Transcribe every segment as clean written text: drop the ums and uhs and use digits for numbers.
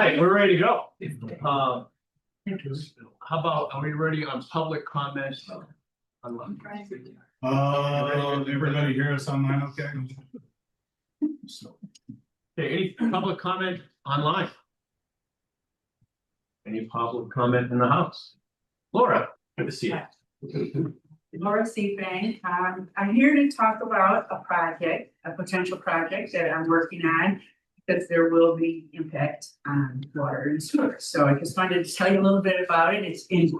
right, we're ready to go. How about, are we ready on public comments? Everybody hear us online, okay? Okay, any public comment online? Any public comment in the house? Laura, good to see you. Laura Seafang. I'm here to talk about a potential project that I'm working on, because there will be impact on water and sewer. So I just wanted to tell you a little bit about it. It's in.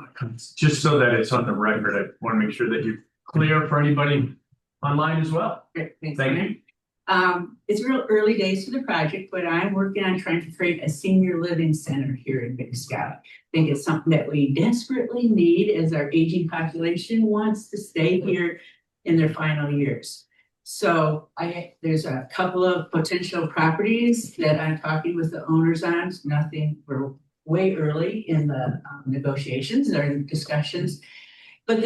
Just so that it's on the record, I want to make sure that you're clear for anybody online as well. Thank you. It's real early days for the project, but I'm working on trying to create a senior living center here in Big Sky. I think it's something that we desperately need as our aging population wants to stay here in their final years. So there's a couple of potential properties that I'm talking with the owners on. We're way early in the negotiations or discussions. But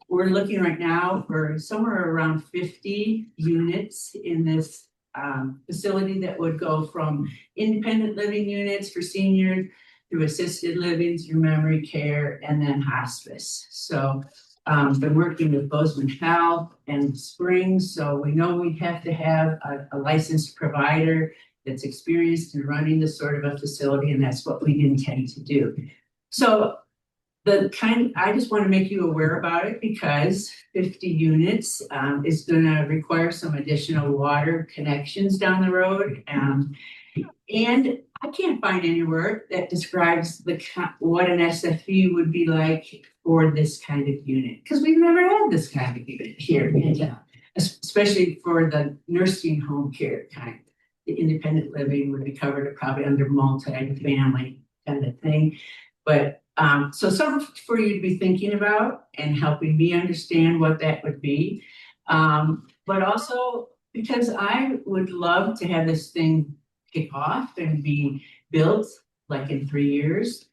we're looking right now for somewhere around 50 units in this facility that would go from independent living units for seniors through assisted living, through memory care, and then hospice. So been working with Bozeman Health and Springs. So we know we have to have a licensed provider that's experienced in running this sort of a facility, and that's what we intend to do. So I just want to make you aware about it, because 50 units is going to require some additional water connections down the road. And I can't find anywhere that describes what an SFE would be like for this kind of unit, because we've never had this kind of unit here in town, especially for the nursing home care kind. The independent living would be covered probably under multi-family kind of thing. But so something for you to be thinking about and helping me understand what that would be. But also because I would love to have this thing kick off and be built like in 3 years.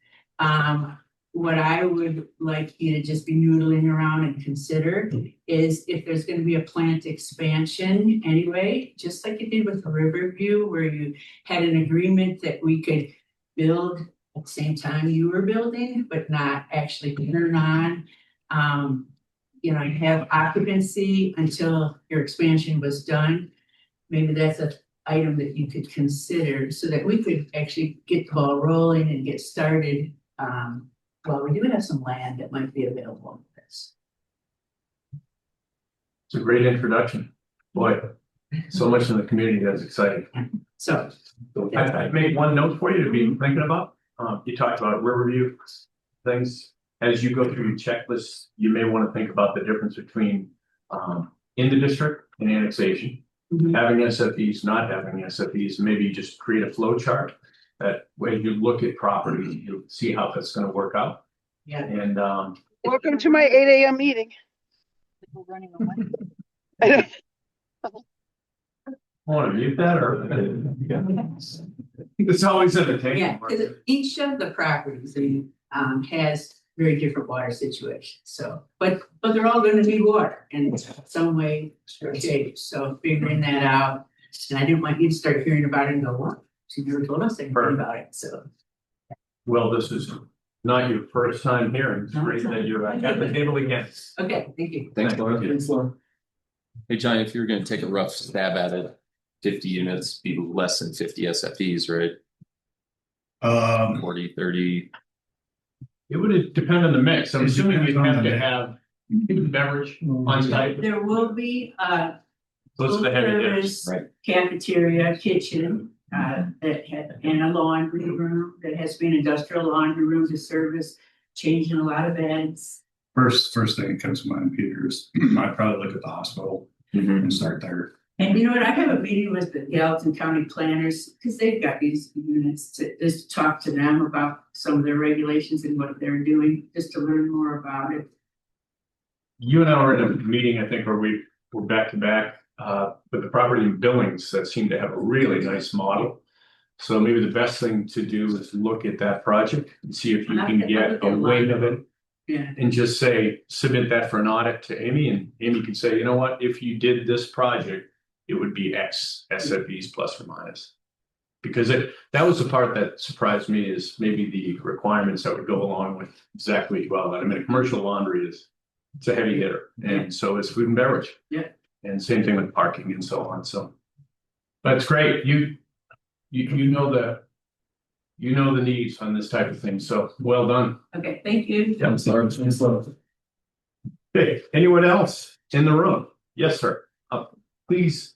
What I would like you to just be noodling around and consider is if there's going to be a plant expansion anyway, just like you did with the Riverview, where you had an agreement that we could build at the same time you were building, but not actually turn on, have occupancy until your expansion was done. Maybe that's an item that you could consider so that we could actually get the ball rolling and get started. Well, we do have some land that might be available for this. It's a great introduction. Boy, so much in the community that's exciting. So I made one note for you to be thinking about. You talked about Riverview things. As you go through your checklist, you may want to think about the difference between in the district and annexation, having SFEs, not having SFEs. Maybe just create a flow chart. That way you look at property, you see how that's going to work out. Yeah. And welcome to my 8 a.m. meeting. I want to mute that, or it's always entertaining. Yeah, because each of the properties has very different water situations. So, but they're all going to need water in some way or shape. So figuring that out, and I didn't want you to start hearing about it and go, "What? She never told us anything about it." So, well, this is not your first time hearing. It's great that you're at the table again. Okay, thank you. Thanks, Laura. Thanks, Laura. Hey, John, if you're going to take a rough stab at it, 50 units be less than 50 SFEs, right? 40, 30. It would depend on the mix. I'm assuming you'd have to have beverage on site. There will be Those are the heavy hitters, right? Cafeteria, kitchen, and a laundry room that has been industrial laundry room to service, changing a lot of beds. First thing that comes to mind, Peter, is I'd probably look at the hospital and start there. And you know what? I have a meeting with the Gallatin County planners, because they've got these units, to just talk to them about some of their regulations and what they're doing, just to learn more about it. You and I were in a meeting, I think, where we were back to back with the property in Billings that seemed to have a really nice model. So maybe the best thing to do is look at that project and see if you can get a weight of it. Yeah. And just submit that for an audit to Amy, and Amy can say, you know what, if you did this project, it would be X SFEs plus or minus. because that was the part that surprised me is maybe the requirements that would go along with exactly well, I mean, commercial laundry it's a heavy hitter, and so is food and beverage. Yeah. And same thing with parking and so on, so. That's great, you know the needs on this type of thing, so well done. Okay, thank you. Yeah, sorry. Okay, anyone else in the room? Yes, sir. Please,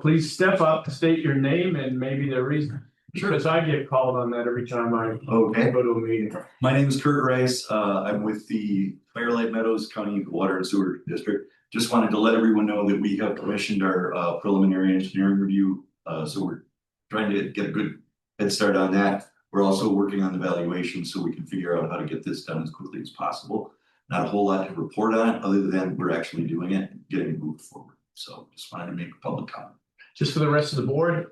please step up, state your name and maybe the reason. Sure. Because I get called on that every time I Okay. go to a meeting. My name is Kurt Rice. I'm with the Firelight Meadows County Water and Sewer District. Just wanted to let everyone know that we have commissioned our preliminary engineering review. So we're trying to get a good head start on that. We're also working on the valuation so we can figure out how to get this done as quickly as possible. Not a whole lot to report on it other than we're actually doing it and getting it moved forward. So just wanted to make a public comment. Just for the rest of the board,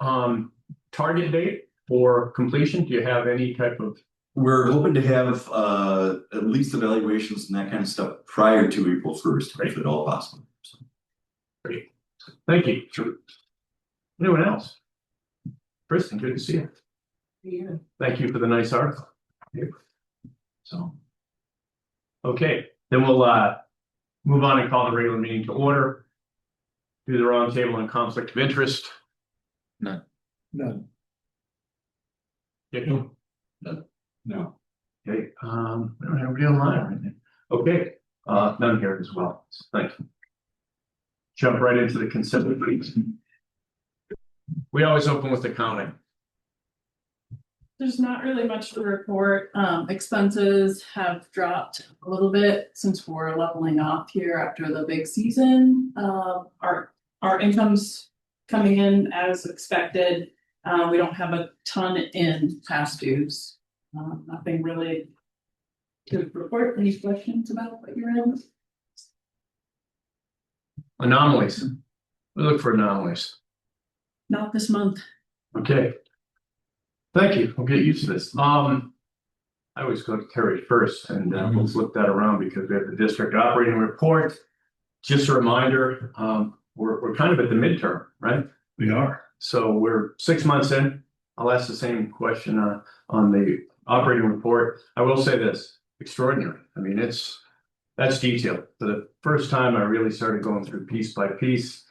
target date for completion, do you have any type of? We're hoping to have at least evaluations and that kind of stuff prior to April 1st, if at all possible. So. Great. Thank you. Sure. Anyone else? Kristen, good to see you. Yeah. Thank you for the nice article. So. Okay, then we'll move on and call the regular meeting to order. Do the roundtable on conflict of interest. None. None. Yeah. No. Okay, we don't have anybody online or anything. Okay, none here as well. So thank you. Jump right into the consent decree. We always open with accounting. There's not really much to report. Expenses have dropped a little bit since we're leveling off here after the big season. Our income's coming in as expected. We don't have a ton in past dues. Nothing really to report. Any questions about what you're in? Anomalies. We look for anomalies. Not this month. Okay. Thank you. We'll get used to this. I always go to Terry first and we'll flip that around because we have the district operating report. Just a reminder, we're kind of at the midterm, right? We are. So we're 6 months in. I'll ask the same question on the operating report. I will say this, extraordinary. I mean, that's detailed. For the first time, I really started going through piece by piece.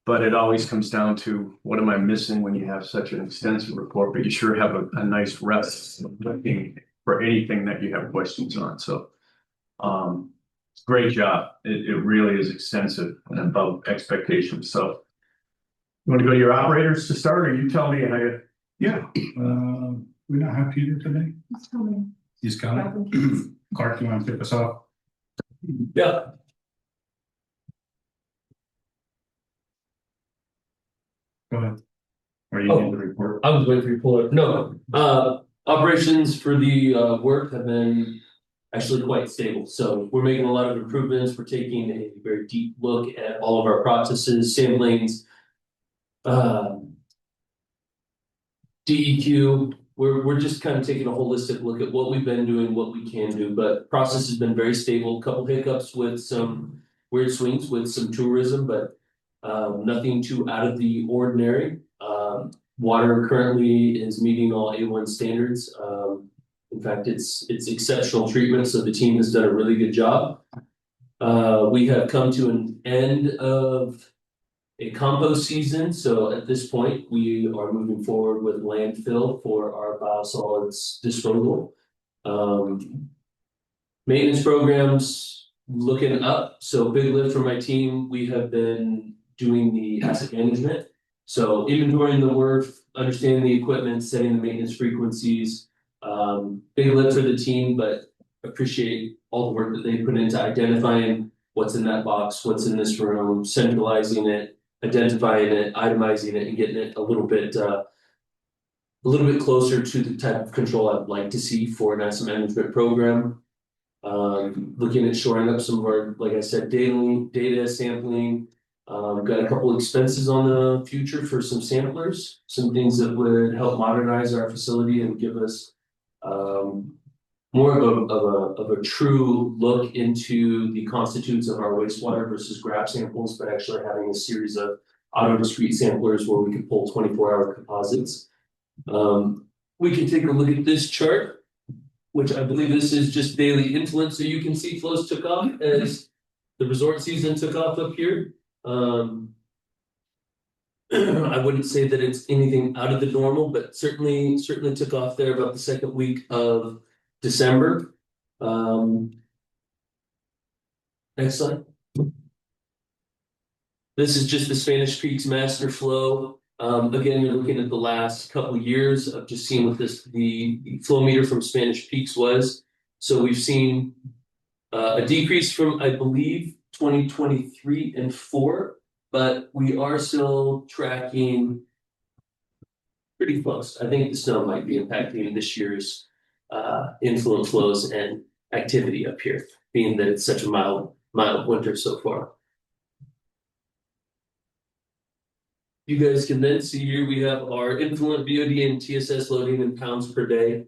But it always comes down to what am I missing when you have such an extensive report, but you sure have a nice rest looking for anything that you have questions on. So great job. It really is extensive and above expectations. So you want to go to your operators to start, or you tell me how you? Yeah. We not have Peter today. He's coming. Clark, you want to pick us off? Yeah. Go ahead. Or you need the report? I was waiting for you to pull it. No, operations for the work have been actually quite stable. So we're making a lot of improvements. We're taking a very deep look at all of our processes, samplings, DEQ. We're just kind of taking a holistic look at what we've been doing, what we can do. But process has been very stable. A couple hiccups with some weird swings with some tourism, but nothing too out of the ordinary. Water currently is meeting all A1 standards. In fact, it's exceptional treatment, so the team has done a really good job. We have come to an end of a compost season, so at this point, we are moving forward with landfill for our biosolids disposal. Maintenance programs looking up, so big lift for my team. We have been doing the asset management. So inventorying the work, understanding the equipment, setting the maintenance frequencies, big lift for the team, but appreciate all the work that they put into identifying what's in that box, what's in this room, centralizing it, identifying it, itemizing it, and getting it a little bit closer to the type of control I'd like to see for an asset management program. Looking at shoring up some of our, like I said, data sampling. Got a couple expenses on the future for some samplers, some things that would help modernize our facility and give us more of a true look into the constituents of our wastewater versus grab samples, but actually having a series of auto discrete samplers where we can pull 24-hour composites. We can take a look at this chart, which I believe this is just daily influence. So you can see flows took off as the resort season took off up here. I wouldn't say that it's anything out of the normal, but certainly took off there about the second week of December. Next slide. This is just the Spanish Creek's master flow. Again, you're looking at the last couple of years of just seeing what the flow meter from Spanish Peaks was. So we've seen a decrease from, I believe, 2023 and 4, but we are still tracking pretty close. I think the snow might be impacting this year's influent flows and activity up here, being that it's such a mild winter so far. You guys can then see here we have our influent BOD and TSS loading in pounds per day.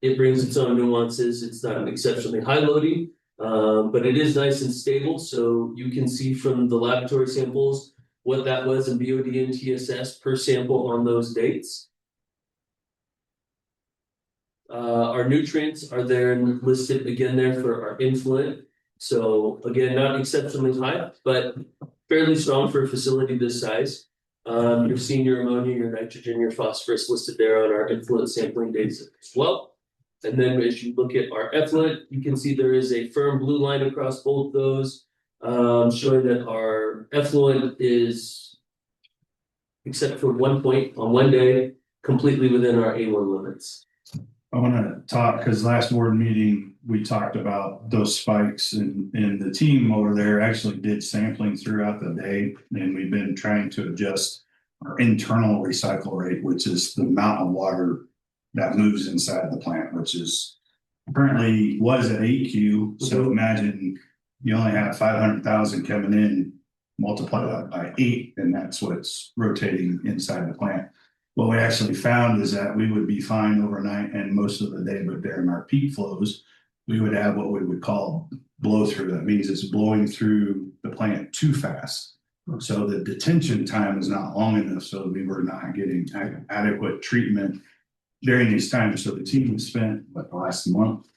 It brings its own nuances. It's not an exceptionally high loading, but it is nice and stable. So you can see from the laboratory samples what that was in BOD and TSS per sample on those dates. Our nutrients are there listed again there for our influent. So again, not exceptionally high, but fairly strong for a facility this size. You're seeing your ammonia, your nitrogen, your phosphorus listed there on our influent sampling data as well. And then as you look at our effluent, you can see there is a firm blue line across both those, showing that our effluent is, except for one point on one day, completely within our A1 limits. I want to talk, because last board meeting, we talked about those spikes and the team over there actually did sampling throughout the day. And we've been trying to adjust our internal recycle rate, which is the amount of water that moves inside the plant, which is currently was at 8Q. So imagine you only have 500,000 coming in, multiply that by 8, and that's what's rotating inside the plant. What we actually found is that we would be fine overnight and most of the day, but during our peak flows, we would have what we would call blow through. That means it's blowing through the plant too fast. So the detention time is not long enough. So we were not getting adequate treatment during these times. So the team spent the last month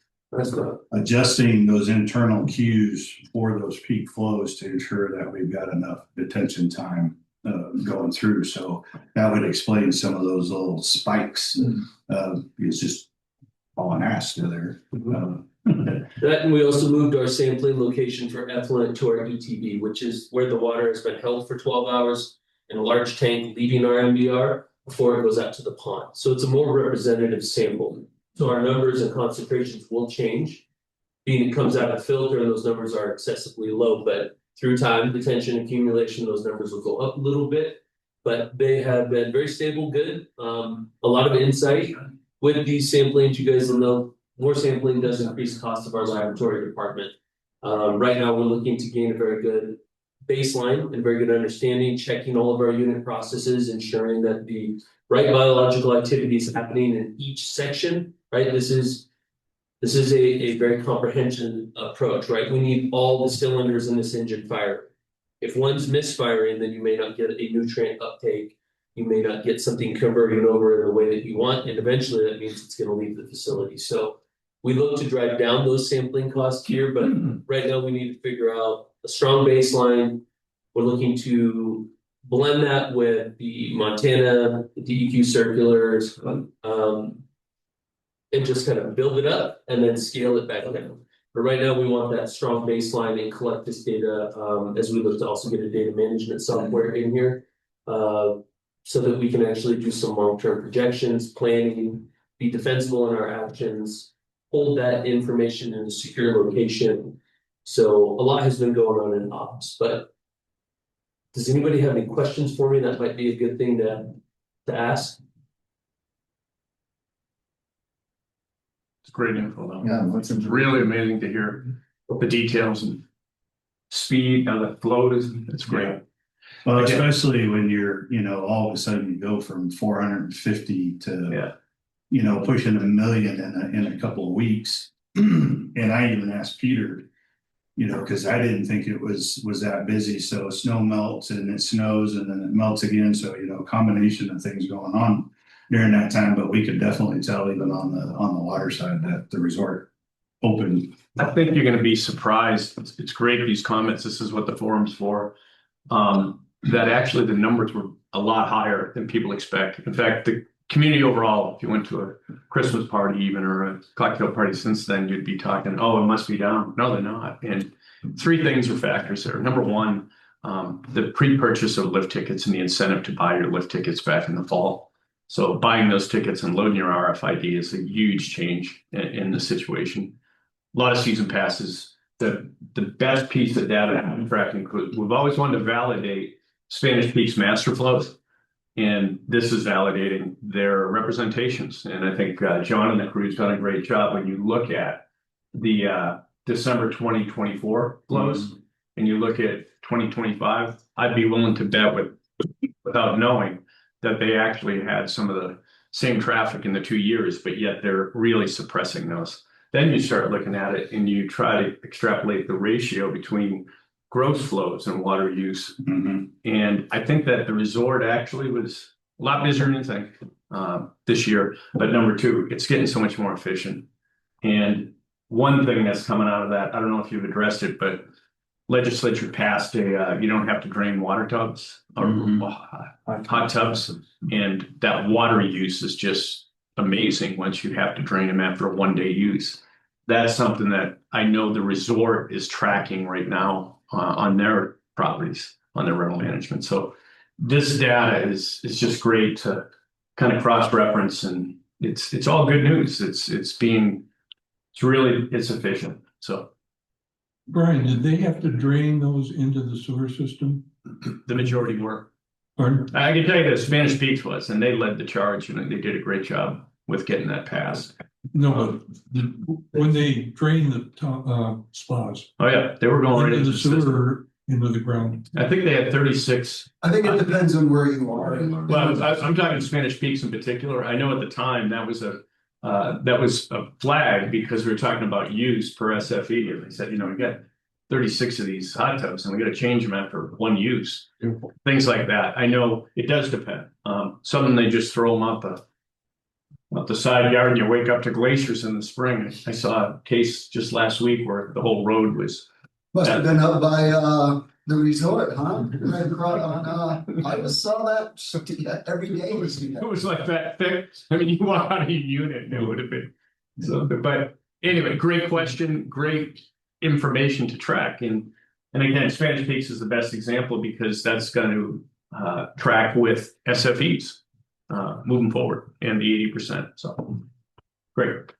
adjusting those internal cues for those peak flows to ensure that we've got enough detention time going through. So that would explain some of those little spikes. It's just all an ass to there. That, and we also moved our sampling location for effluent to our ETB, which is where the water has been held for 12 hours in a large tank leaving our MBR before it goes out to the pond. So it's a more representative sample. So our numbers and concentrations will change, being it comes out of filter and those numbers are excessively low, but through time, detention, accumulation, those numbers will go up a little bit, but they have been very stable, good. A lot of insight with these samplings. You guys will know more sampling does increase the cost of our laboratory department. Right now, we're looking to gain a very good baseline and very good understanding, checking all of our unit processes, ensuring that the right biological activity is happening in each section, right? This is a very comprehensive approach, right? We need all the cylinders in this engine firing. If one's misfiring, then you may not get a nutrient uptake. You may not get something converting over in the way that you want. And eventually that means it's going to leave the facility. So we look to drive down those sampling costs here, but right now we need to figure out a strong baseline. We're looking to blend that with the Montana DEQ circulars, and just kind of build it up and then scale it back down. But right now we want that strong baseline and collect this data as we look to also get a data management software in here so that we can actually do some long-term projections, planning, be defensible in our actions, hold that information in a secure location. So a lot has been going on in ops, but does anybody have any questions for me? That might be a good thing to ask. It's great info though. Yeah, It's really amazing to hear the details and speed and the flow is, it's great. Well, especially when you're, all of a sudden you go from 450 to, pushing 1 million in a couple of weeks. And I even asked Peter, You know, because I didn't think it was that busy, so snow melts and it snows and then it melts again, so you know, a combination of things going on during that time, but we could definitely tell even on the water side that the resort opened. I think you're gonna be surprised. It's great, these comments, this is what the forum's for. That actually the numbers were a lot higher than people expect. In fact, the community overall, if you went to a Christmas party even or a cocktail party since then, you'd be talking, oh, it must be down. No, they're not. And three things are factors there. Number one, the pre-purchase of lift tickets and the incentive to buy your lift tickets back in the fall. So buying those tickets and loading your RFID is a huge change in the situation. A lot of season passes. The best piece of data I'm tracking includes, we've always wanted to validate Spanish Peak's master flows. And this is validating their representations. And I think John and the crew's done a great job when you look at the December 2024 flows and you look at 2025, I'd be willing to bet without knowing that they actually had some of the same traffic in the 2 years, but yet they're really suppressing those. Then you start looking at it and you try to extrapolate the ratio between gross flows and water use. And I think that the resort actually was a lot busier than you think this year. But number two, it's getting so much more efficient. And one thing that's coming out of that, I don't know if you've addressed it, but legislature passed a you don't have to drain water tubs or hot tubs. And that water use is just amazing once you have to drain them after a 1-day use. That's something that I know the resort is tracking right now on their properties, on their rental management. So this data is just great to kind of cross-reference, and it's all good news. It's efficient. So Brian, did they have to drain those into the sewer system? the majority were. Pardon? I can tell you that Spanish Peaks was, and they led the charge. You know, they did a great job with getting that passed. No, but when they drain the spas. Oh yeah, they were going right into into the the system. sewer, into the ground. I think they had 36. I think it depends on where you are. Well, I'm talking Spanish Peaks in particular. I know at the time that was a flag because we were talking about use per SFE. And they said, you know, we got 36 of these hot tubs and we got to change them after one use. Things like that. I know it does depend. Some they just throw them out the side yard and you wake up to glaciers in the spring. I saw a case just last week where the whole road was. Must have been up by the resort, huh? Right across on, I just saw that every day. It was like that thick. I mean, you walk out of your unit and it would have been. So, but anyway, great question, great information to track. And again, Spanish Peaks is the best example because that's going to track with SFEs moving forward and the 80%. So great.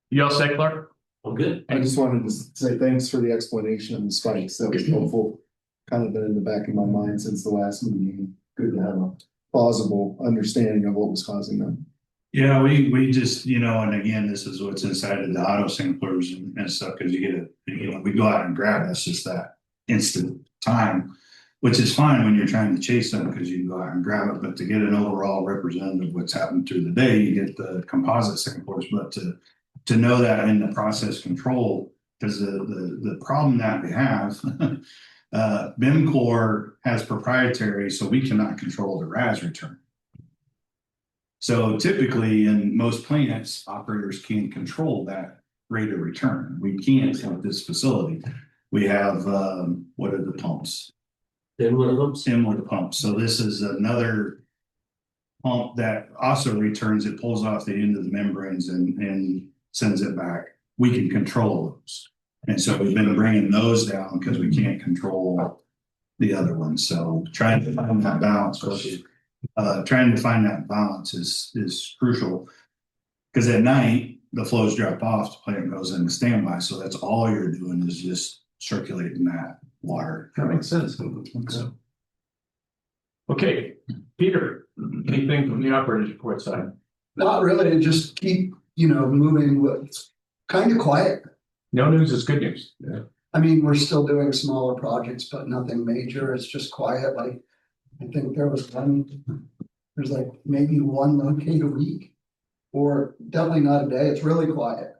You all set, Clark? I'm good. I just wanted to say thanks for the explanation of the spikes. That was helpful. Kind of been in the back of my mind since the last meeting. Good to have a plausible understanding of what was causing them. Yeah, we just, you know, and again, this is what's inside of the auto samplers and stuff, because we go out and grab it. It's just that instant time, which is fine when you're trying to chase them because you can go out and grab it. But to get an overall representative of what's happened through the day, you get the composite samplers. But to know that in the process control, because the problem that we have, BIMCore has proprietary, so we cannot control the RAS return. So typically in most plants, operators can control that rate of return. We can't at this facility. We have, what are the pumps? Similar pumps. So this is another pump that also returns, it pulls off the end of the membranes and sends it back. We can control those. And so we've been bringing those down because we can't control the other ones. So trying to find that balance, is crucial. Because at night, the flows drop off, the plant goes into standby. So that's all you're doing is just circulating that water. That makes sense. So, okay, Peter, anything from the operator's report side? Not really, just keep, moving with, kind of quiet. No news is good news. Yeah. I mean, we're still doing smaller projects, but nothing major. It's just quiet. Like, I think there's like maybe one locate a week, or definitely not a day. It's really quiet.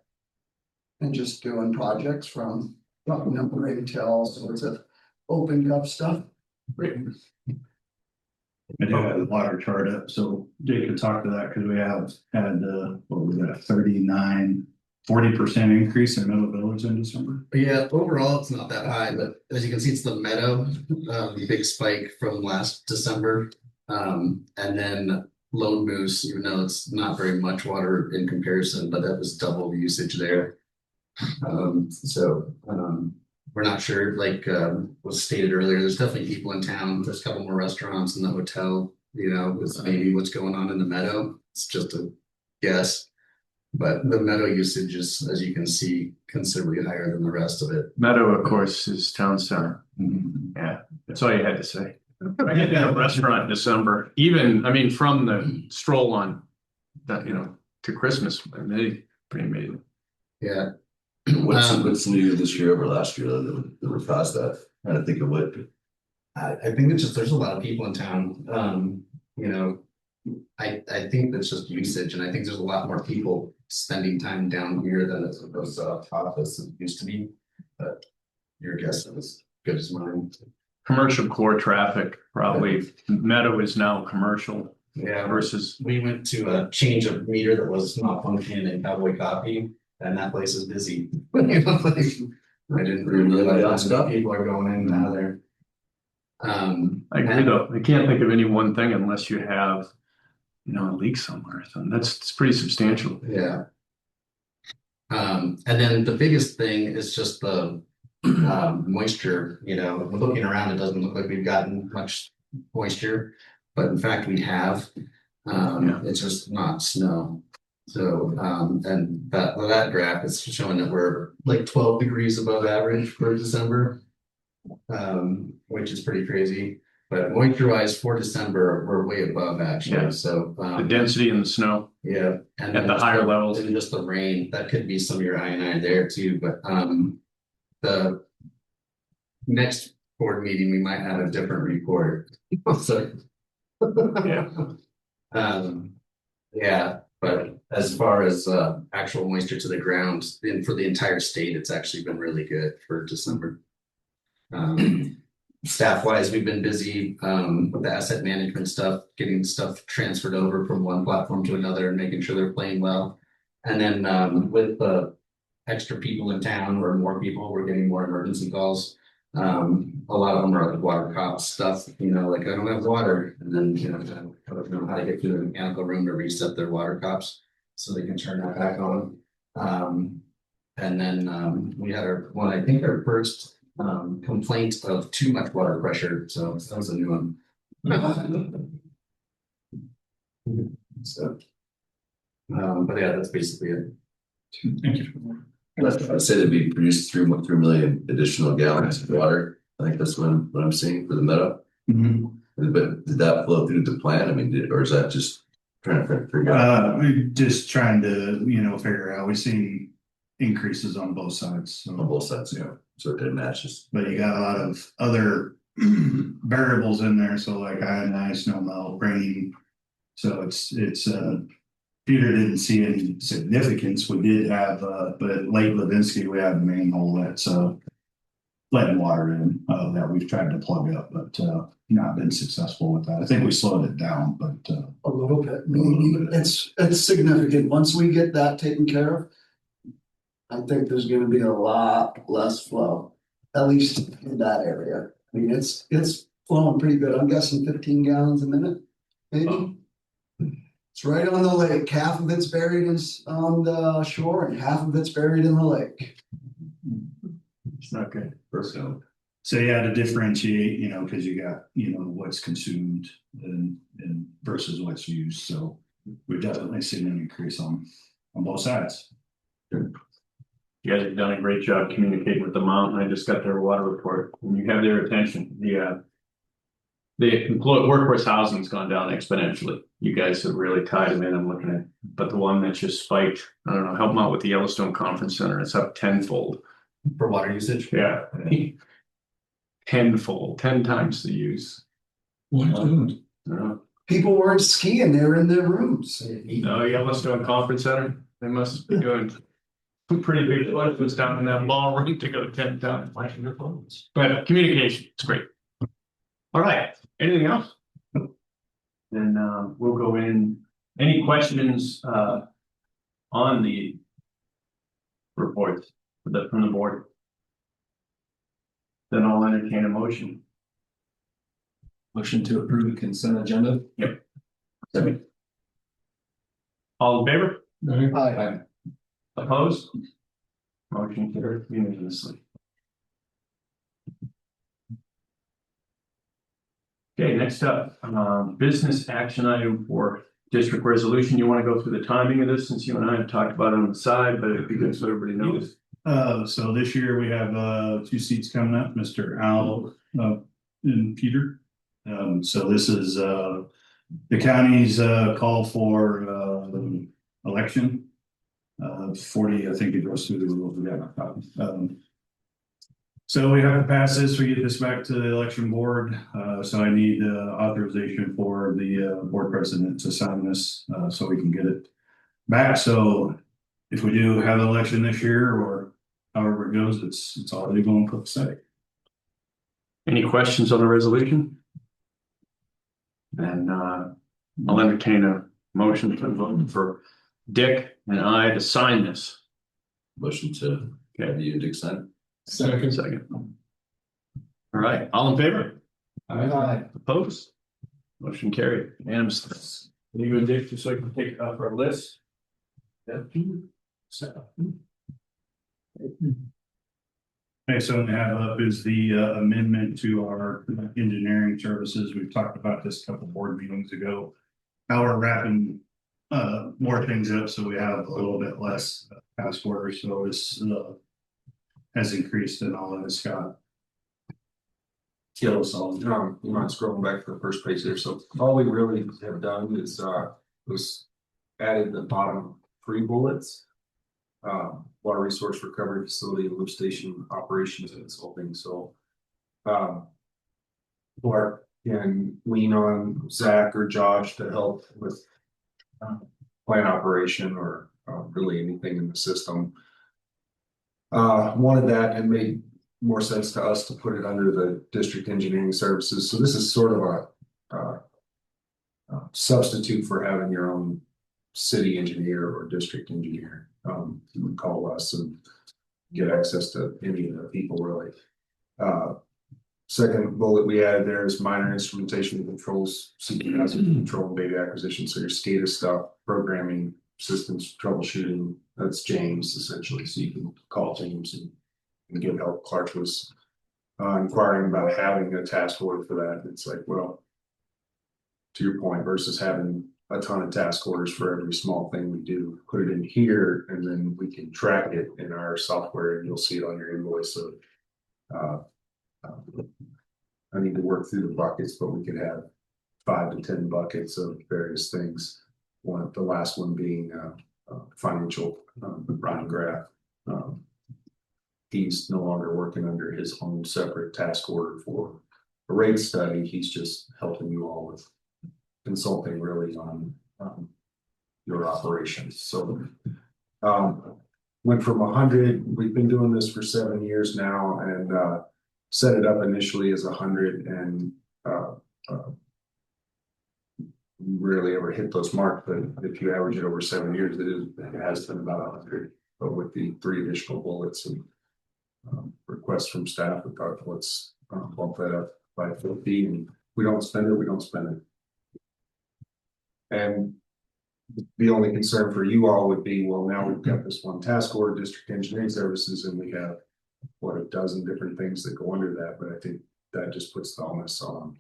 And just doing projects from Talking up ring all sorts of open cup stuff. I do have the water chart up, so Jake could talk to that, because we have had, what was that, 40% increase in Middle Village in December. Yeah, overall, it's not that high, but as you can see, it's the meadow, big spike from last December. And then Lone Moose, even though it's not very much water in comparison, but that was double the usage there. We're not sure, like was stated earlier, there's definitely people in town. There's a couple more restaurants in the hotel, you know, with maybe what's going on in the meadow. It's just a guess. But the meadow usage is, as you can see, considerably higher than the rest of it. Meadow, of course, is town center. Yeah, that's all you had to say. I had a restaurant in December, even, I mean, from the stroll on that, you know, to Christmas, pretty amazing. Yeah. What's new this year over last year that would cause that? I don't think it would. I think it's just there's a lot of people in town. You know, I think that's just usage, and I think there's a lot more people spending time down here than it was office it used to be. But your guess is as good as mine. Commercial core traffic, probably Meadow is now commercial. Yeah, versus we went to a change of meter that was not functioning in Cowboy Coffee, and that place is busy. I didn't realize how many people are going in and out of there. I agree, though. I can't think of any one thing unless you have, you know, a leak somewhere. So it's pretty substantial. Yeah. And then the biggest thing is just the moisture. You know, looking around, it doesn't look like we've gotten much moisture, but in fact we have. It's just not snow. So and that graph is showing that we're like 12 degrees above average for December, which is pretty crazy. But moisture-wise for December, we're way above actually. Yeah. So the density in the snow. Yeah, and at the higher levels, and just the rain, that could be some of your I there too. But the next board meeting, we might have a different report. So yeah, but as far as actual moisture to the ground, and for the entire state, it's actually been really good for December. Staff wise, we've been busy with the asset management stuff, getting stuff transferred over from one platform to another and making sure they're playing well. And then with the extra people in town or more people, we're getting more emergency calls. A lot of them are like water cop stuff, you know, like I don't have water. And then, you know, I don't know how to get to the mechanical room to reset their water cops so they can turn that back on. And then we had our first complaint of too much water pressure. So that was a new one. So, but yeah, that's basically it. Thank you. I'd say that'd be produced 3 million additional gallons of water. I think that's what I'm seeing for the meadow. But did that flow through the plant? I mean, or is that just trying to figure out? We're just trying to, you know, figure out. We've seen increases on both sides. So. On both sides, yeah. So it matches. But you got a lot of other variables in there. So like ice, snow melt, rain. So it's Peter didn't see any significance. We did have but Lake Levinsky, we have a manhole that's letting water in that we've tried to plug up, but not been successful with that. I think we slowed it down, but a little bit. Maybe it's significant. Once we get that taken care of, I think there's going to be a lot less flow, at least in that area. I mean, it's flowing pretty good. I'm guessing 15 gallons a minute, maybe. It's right on the lake. Half of it's buried on the shore, and half of it's buried in the lake. It's not good. So yeah, to differentiate, you know, because you got, you know, what's consumed and versus what's used. So we've definitely seen an increase on both sides. You guys have done a great job communicating with the mountain. I just got their water report. When you have their attention, the workforce housing's gone down exponentially. You guys have really tied them in. I'm looking at, but the one that just spiked, I don't know, help them out with the Yellowstone Conference Center. It's up tenfold for water usage. Yeah, tenfold, 10 times the use. People weren't skiing; they were in their rooms. No, Yellowstone Conference Center. They must be doing. two pretty big was down in that ballroom to go to 10 times. But communication, it's great. All right, anything else? Then we'll go in. Any questions on the reports from the board? Then I'll entertain a motion. Motion to approve the consent agenda. Yep. Second. All in favor? Hi. Opposed? Motion carried unanimously. Okay, next up, business action item for district resolution. You want to go through the timing of this since you and I have talked about it on the side, but it'd be good so everybody knows. So this year we have two seats coming up, Mr. Al and Peter. So this is the county's call for election. 40, I think it goes through the rules. So we have to pass this, we get this back to the election board. So I need authorization for the board president to sign this so we can get it back. So if we do have an election this year or however it goes, it's already going to put the site. Any questions on the resolution? Then I'll entertain a motion to vote for Dick and I to sign this. Motion to have you to sign. Second. All right, all in favor? Hi. Opposed? Motion carried. Unanimous. You and Dick, just so I can take it off our list. Okay, so what I have up is the amendment to our engineering services. We've talked about this a couple board meetings ago. How we're wrapping more things up so we have a little bit less task orders. So this has increased in all of this, Scott. You mind scrolling back to the first page there. So all we really have done is was added the bottom 3 bullets. Water resource recovery facility and lift station operations and consulting. So Bart can lean on Zach or Josh to help with plant operation or really anything in the system. Wanted that and made more sense to us to put it under the district engineering services. So this is sort of a substitute for having your own city engineer or district engineer. You would call us and get access to any of the people really. Second bullet we added there is minor instrumentation and controls, CPS control and data acquisition. So your SCADA stuff, programming, systems troubleshooting, that's James essentially. So you can call James and get help. Clark was inquiring about having a task order for that. It's like, well, to your point, versus having a ton of task orders for every small thing we do, put it in here and then we can track it in our software and you'll see it on your invoice. So I need to work through the buckets, but we could have 5 to 10 buckets of various things. The last one being financial, Brian Graff. He's no longer working under his own separate task order for a rate study. He's just helping you all with consulting really on your operations. So went from 100, we've been doing this for 7 years now and set it up initially as 100 and rarely ever hit those marks, but if you average it over 7 years, it has been about 100. But with the 3 additional bullets and requests from staff, we thought let's bump that up by 50, and we don't spend it, we don't spend it. And the only concern for you all would be, well, now we've got this one task order, district engineering services, and we have what, a dozen different things that go under that. But I think that just puts the onus on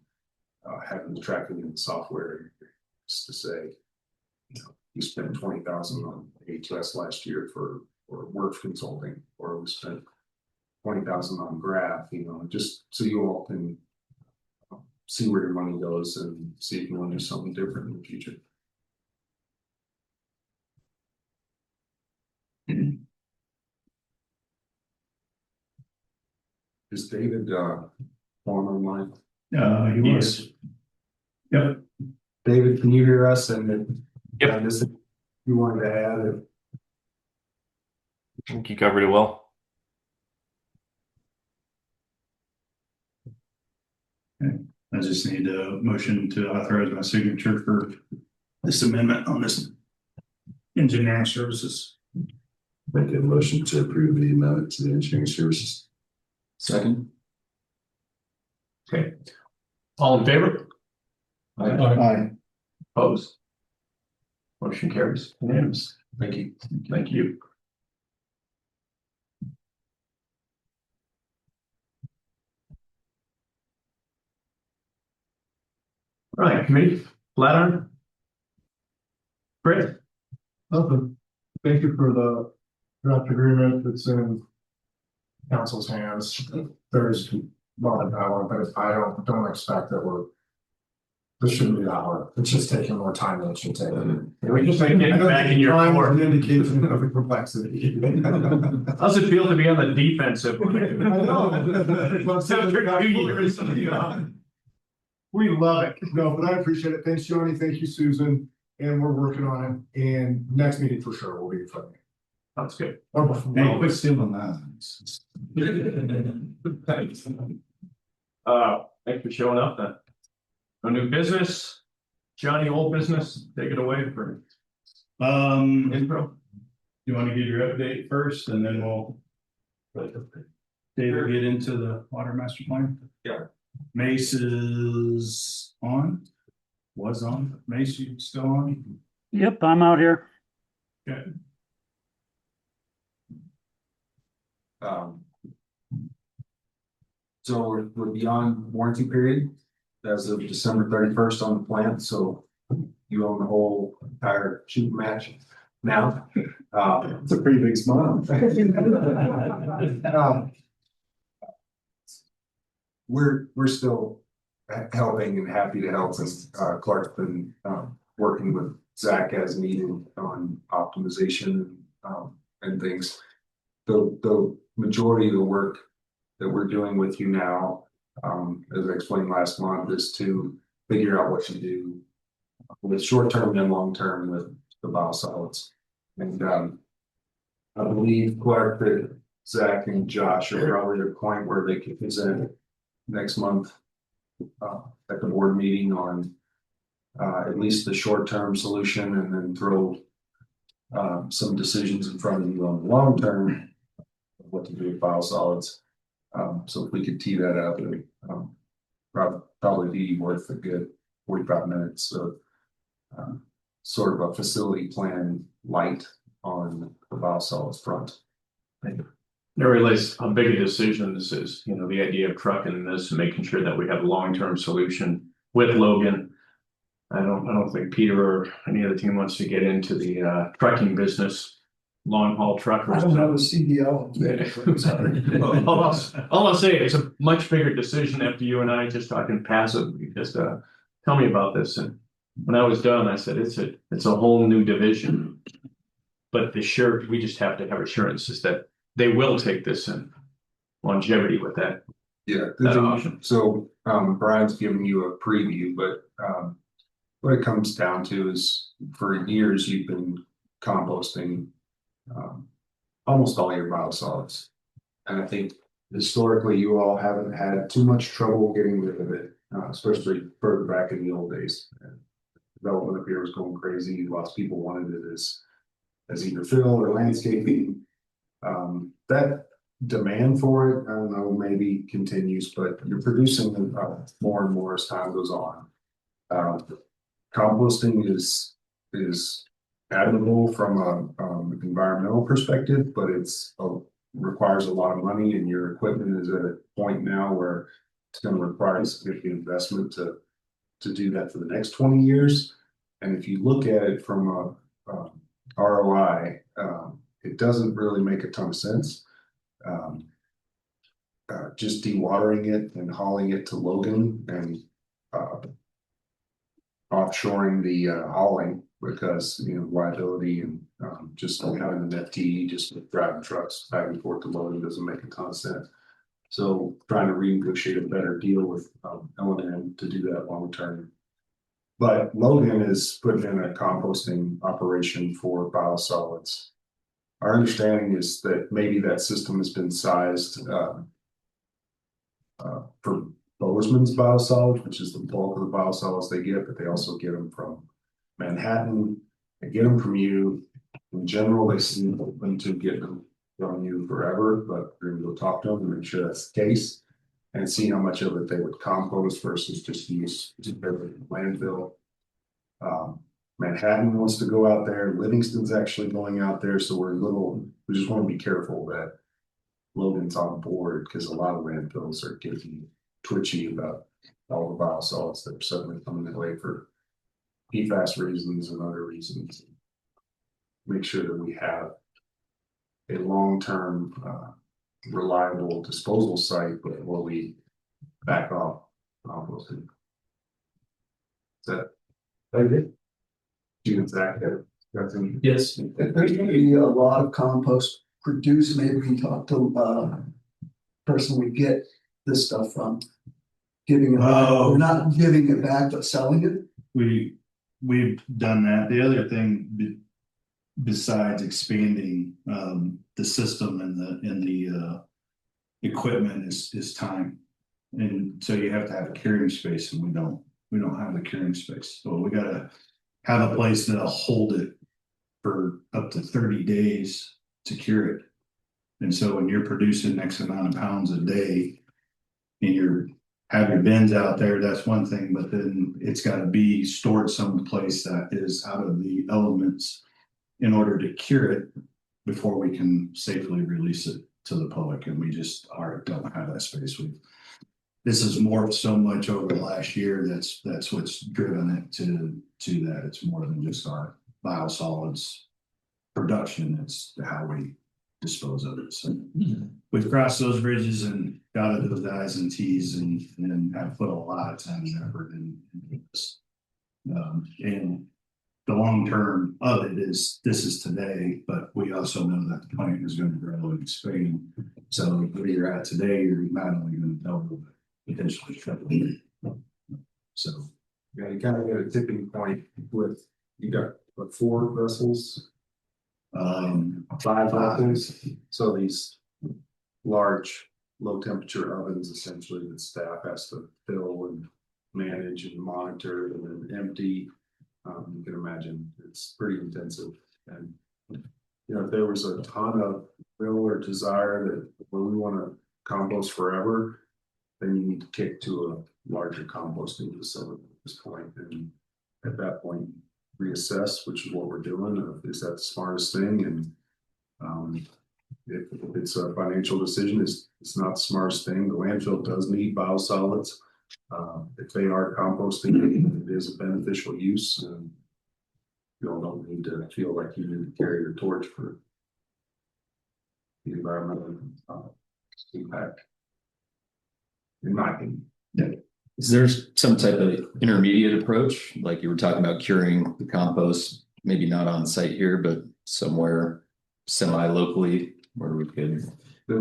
having the tracking in the software, just to say, you know, you spent 20,000 on ATS last year for work consulting, or we spent 20,000 on graph, you know, just so you all can see where your money goes and see if you want to do something different in the future. Is David on online? He was. Yep. David, can you hear us? And yep. This you wanted to add it. I think you covered it well. I just need a motion to authorize my signature for this amendment on this engineering services. Make a motion to approve the amendment to the engineering services. Second. Okay. All in favor? Aye. Opposed? Motion carries unanimous. Thank you. Thank you. All right, committee, Flatiron. Great. Nothing. Thank you for the draft agreement that's in council's hands. There's a lot of power, but I don't expect that this shouldn't be that hard. It's just taking more time than it should take. We just like getting back in your Time is court. an indication of the complexity. How's it feel to be on the defensive? I know. After 2 years. We love it. No, but I appreciate it. Thanks, Joni. Thank you, Susan. And we're working on it. And next meeting for sure will be fun. That's good. Hey, quit stealing that. Thanks. Thanks for showing up then. No new business, Johnny, old business, take it away for intro. You want to give your update first and then we'll David get into the water master plan? Yeah. Mace is on, was on, Mace, you still on? Yep, I'm out here. Okay. So we're beyond warranty period as of December 31st on the plant, so you own the whole entire shooting match now. It's a pretty big smile. We're still helping and happy to help, and Clark's been working with Zach as needed on optimization and things. The majority of the work that we're doing with you now, as I explained last month, is to figure out what to do with short term and long term with the biosolids. And I believe Clark, that Zach and Josh are probably at a point where they can present next month at the board meeting on at least the short term solution, and then throw some decisions in front of you on the long term of what to do with biosolids. So if we could tee that up, it would probably be worth a good 45 minutes of sort of a facility plan light on the biosolids front. I realize how big a decision this is, you know, the idea of trucking this and making sure that we have a long-term solution with Logan. I don't think Peter or any other team wants to get into the trucking business, long haul truckers. I don't have a CDL. All I'll say, it's a much bigger decision after you and I just talking passive, because tell me about this. And when I was done, I said, it's a whole new division. But we just have to have assurances that they will take this in longevity with that. Yeah, that option. so Brian's giving you a preview, but what it comes down to is for years you've been composting almost all your biosolids. And I think historically you all haven't had too much trouble getting rid of it, especially further back in the old days. Development up here was going crazy. Lots of people wanted it as either fill or landscaping. That demand for it, I don't know, maybe continues, but you're producing more and more as time goes on. Composting is admirable from an environmental perspective, but it's requires a lot of money, and your equipment is at a point now where it's going to require a significant investment to do that for the next 20 years. And if you look at it from a ROI, it doesn't really make a ton of sense. Just dewatering it and hauling it to Logan and offshoring the hauling, because liability and just having an FTE just driving trucks back and forth to Logan doesn't make a ton of sense. So trying to renegotiate a better deal with L&M to do that long term. But Logan is putting in a composting operation for biosolids Our understanding is that maybe that system has been sized, for Bozeman's biosolids, which is the bulk of the biosolids they get, but they also get them from Manhattan. They get them from you. In general, they seem open to get them from you forever, but we're gonna go talk to them and make sure that's the case. And see how much of it they would compost versus just use to landfill. Manhattan wants to go out there, Livingston's actually going out there, so we just want to be careful that Logan's on board, because a lot of landfills are getting twitchy about all the biosolids that are suddenly coming their way for PFAS reasons and other reasons. Make sure that we have a long-term, reliable disposal site before we back off composting. Is that it? You and Zach have got some? Yes. If there's gonna be a lot of compost produced, maybe we can talk to person we get this stuff from. Giving it back, Oh. we're not giving it back, but selling it. We've done that. The other thing besides expanding the system and the equipment is time. And so you have to have a curing space, and we don't have the curing space. So we gotta have a place that'll hold it for up to 30 days to cure it. And so when you're producing X amount of pounds a day and have your bins out there, that's one thing, but then it's got to be stored someplace that is out of the elements in order to cure it before we can safely release it to the public. And we just don't have that space. This has morphed so much over the last year. That's what's driven it to that. It's more than just our biosolids production. It's how we dispose of it. So we've crossed those bridges and dotted those I's and T's and have put a lot of time and effort in this. And the long term of it is this is today, but we also know that the plant is going to grow and expand. So where you're at today, you're not only going to double, but potentially triple. So Yeah, you kind of get a tipping point with, you got what, 4 vessels? 5 vessels. So these large, low temperature ovens essentially that staff has to fill and manage and monitor and then empty. You can imagine it's pretty intensive. And if there was a ton of will or desire that when we want to compost forever, then you need to kick to a larger composting facility at this point. And at that point, reassess, which is what we're doing. Is that the smartest thing? And if it's a financial decision, it's not the smartest thing. The landfill does need biosolids. If they are composting, it is a beneficial use. And you all don't need to feel like you need to carry your torch for the environmental impact. In my opinion. Yeah. Is there some type of intermediate approach, like you were talking about curing the compost, maybe not on site here, but somewhere semi-locally where we could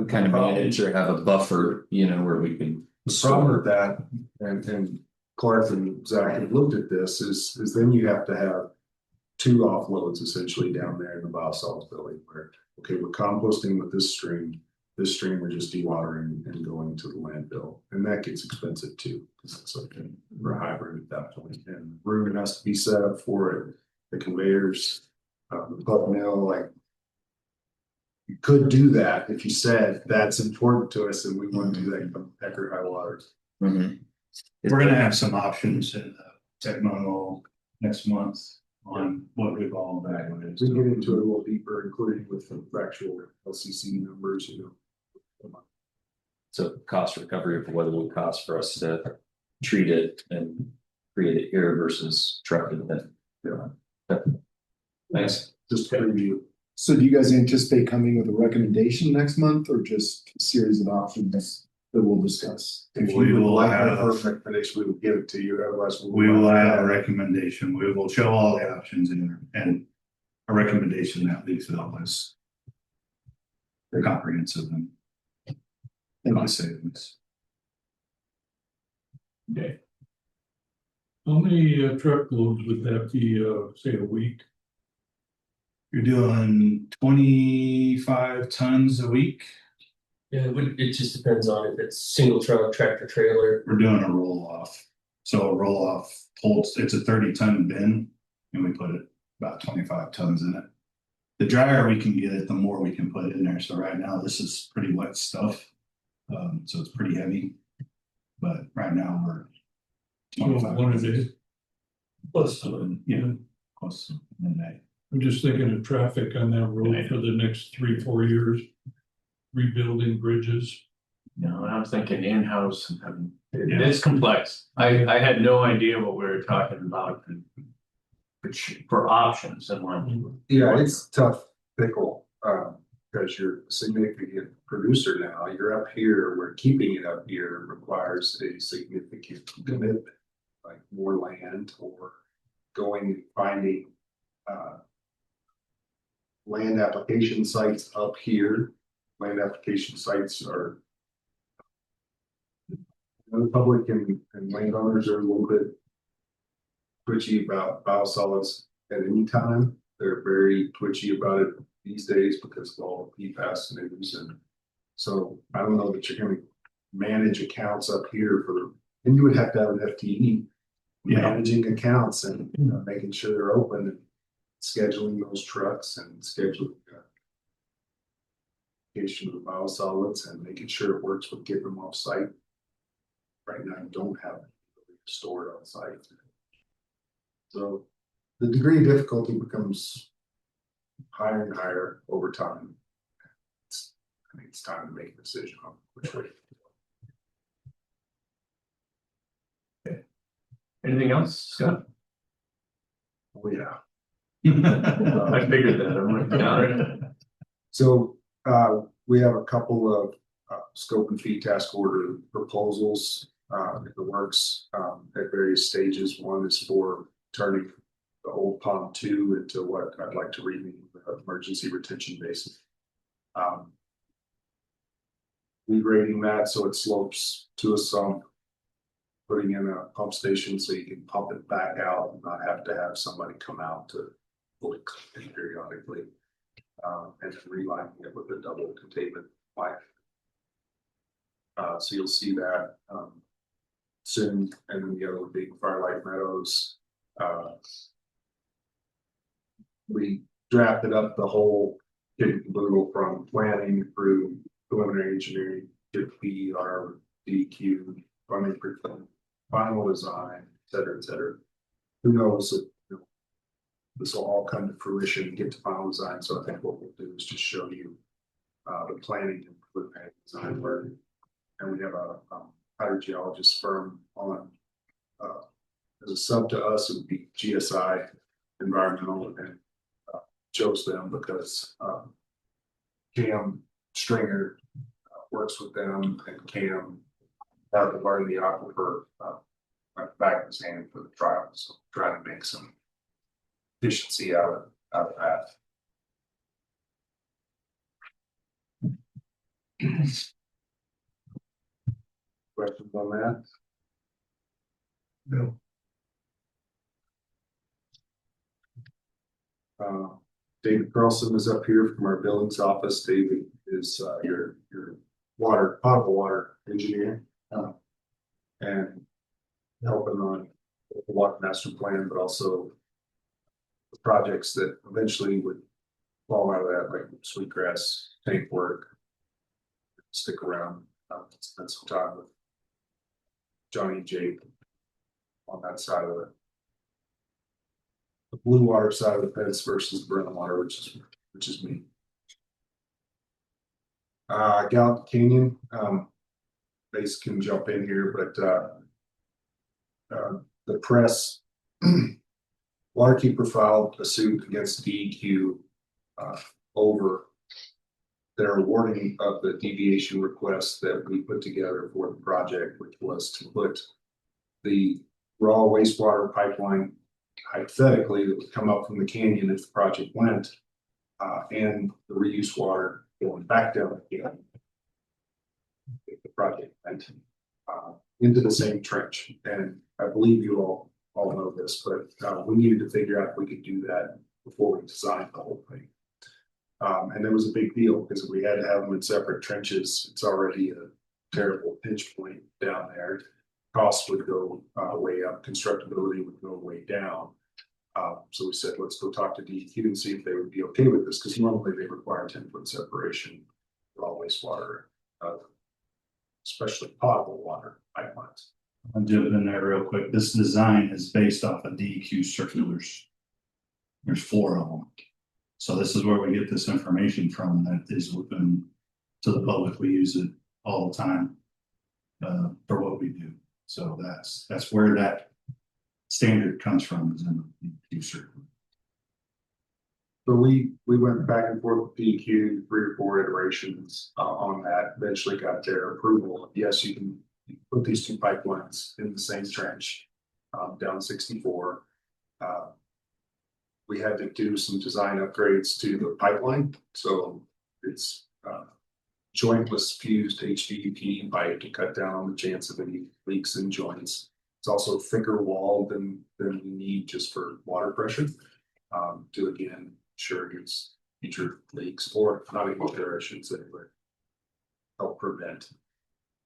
kind of manage or have a buffer, where we could. The problem with that, and Clark and Zach have looked at this, is then you have to have 2 offloads essentially down there in the biosolids building where, okay, we're composting with this stream we're just dewatering and going to the landfill. And that gets expensive too, because it's like we're a hybrid at that point. And room has to be set up for it, the conveyors, the pulp mill, like you could do that if you said that's important to us and we want to do that from heck or high water. we're going to have some options in the tech memo next month on what we've all evaluated. We get into it a little deeper, including with the actual LCC numbers, So cost recovery for what it would cost for us to treat it and create it here versus truck it then. Yeah. Thanks. Just to review. So do you guys anticipate coming with a recommendation next month or just a series of options that we'll discuss? If We you would will like have- a recommendation, we will give it to you, otherwise. We will have a recommendation. We will show all the options in and a recommendation that leaves it all as comprehensive and cost savings. Okay. How many truckloads would that be, say a week? You're doing 25 tons a week. Yeah, it just depends on if it's single truck, tractor trailer. We're doing a roll off. So a roll off holds, it's a 30-ton bin and we put it about 25 tons in it. The drier we can get it, the more we can put in there. So right now this is pretty wet stuff. So it's pretty heavy. But right now we're 25. One a day. Plus, Yeah, close to midnight. I'm just thinking of traffic on that road for the next 3-4 years. Rebuilding bridges. No, I was thinking in-house, and it's complex. I had no idea what we were talking about for options and one. Yeah, it's a tough pickle, because you're a significant producer now. You're up here, where keeping it up here requires a significant commitment, like more land or going and finding land application sites up here. Land application sites are, the public and landowners are a little bit twitchy about biosolids at any time. They're very twitchy about it these days because of all the PFAS news. And so I don't know that you're going to manage accounts up here and you would have to have an FTE managing accounts and making sure they're open and scheduling those trucks and scheduling of the biosolids and making sure it works with getting them off site. Right now, you don't have it stored on site. So the degree of difficulty becomes higher and higher over time. I think it's time to make a decision on which way. Okay. Anything else, Scott? Oh, yeah. I figured that. I'm like, yeah. So we have a couple of scope and fee task order proposals in the works at various stages. One is for turning the old pond 2 into what I'd like to rename the emergency retention basin. Regrading that so it slopes to a sump, putting in a pump station so you can pump it back out and not have to have somebody come out to fully clean it periodically. And then relining it with a double containment pipe. So you'll see that soon. And then the other being Firelight Meadows. We drafted up the whole kit and caboodle from planning through preliminary engineering, PR, DQ, running final design, et cetera, et cetera. Who knows if this will all come to fruition and get to final design. So I think what we'll do is just show you the planning and preliminary design work. And we have a hydrogeologist firm on as a sub to us. It would be GSI Environmental, and chose them because Cam Stringer works with them, and Cam out of the aquifer back in his hand for the trial. So trying to make some efficiency out of that. Questions on that? No. David Carlson is up here from our billings office. David is your potable water engineer and helping on the water master plan, but also the projects that eventually would fall out of that, like sweetgrass tank work. Stick around, spend some time with Johnny and Jake on that side of the blue water side of the fence versus the brown water, which is me. Gallup Canyon, Base can jump in here, but the press, Waterkeeper filed a suit against DEQ over their awarding of the deviation request that we put together for the project, which was to put the raw wastewater pipeline, hypothetically, that would come up from the canyon if the project went, and the reuse water going back down again if the project went into the same trench. And I believe you all know this, but we needed to figure out if we could do that before we designed the whole thing. And it was a big deal because we had to have them in separate trenches. It's already a terrible pinch point down there. Costs would go way up, constructability would go way down. So we said, let's go talk to DEQ and see if they would be okay with this, because normally they require 10-foot separation for all wastewater, especially potable water pipelines. I'll jump in there real quick. This design is based off of DEQ circulars. There's 4 of them. So this is where we get this information from that is open to the public. We use it all the time for what we do. So that's where that standard comes from, is in the DEQ circular. So we went back and forth with DEQ 3 or 4 iterations on that. Eventually got their approval. Yes, you can put these 2 pipelines in the same trench down 64. We had to do some design upgrades to the pipeline, so it's jointless fused HDPE pipe to cut down on the chance of any leaks and joints. It's also thicker walled than we need just for water pressure to again ensure against future leaks, or not even sure I should say, but help prevent.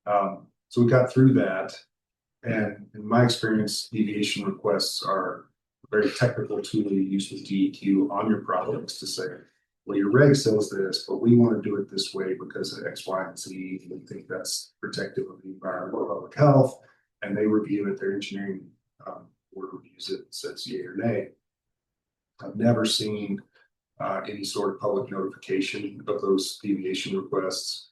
So we got through that, and in my experience, deviation requests are a very technical tool you use with DEQ on your projects to say, well, your reg says this, but we want to do it this way because of X, Y, and Z. We think that's protective of the environment or public health, and they review it. Their engineering board reviews it, says yay or nay. I've never seen any sort of public notification of those deviation requests.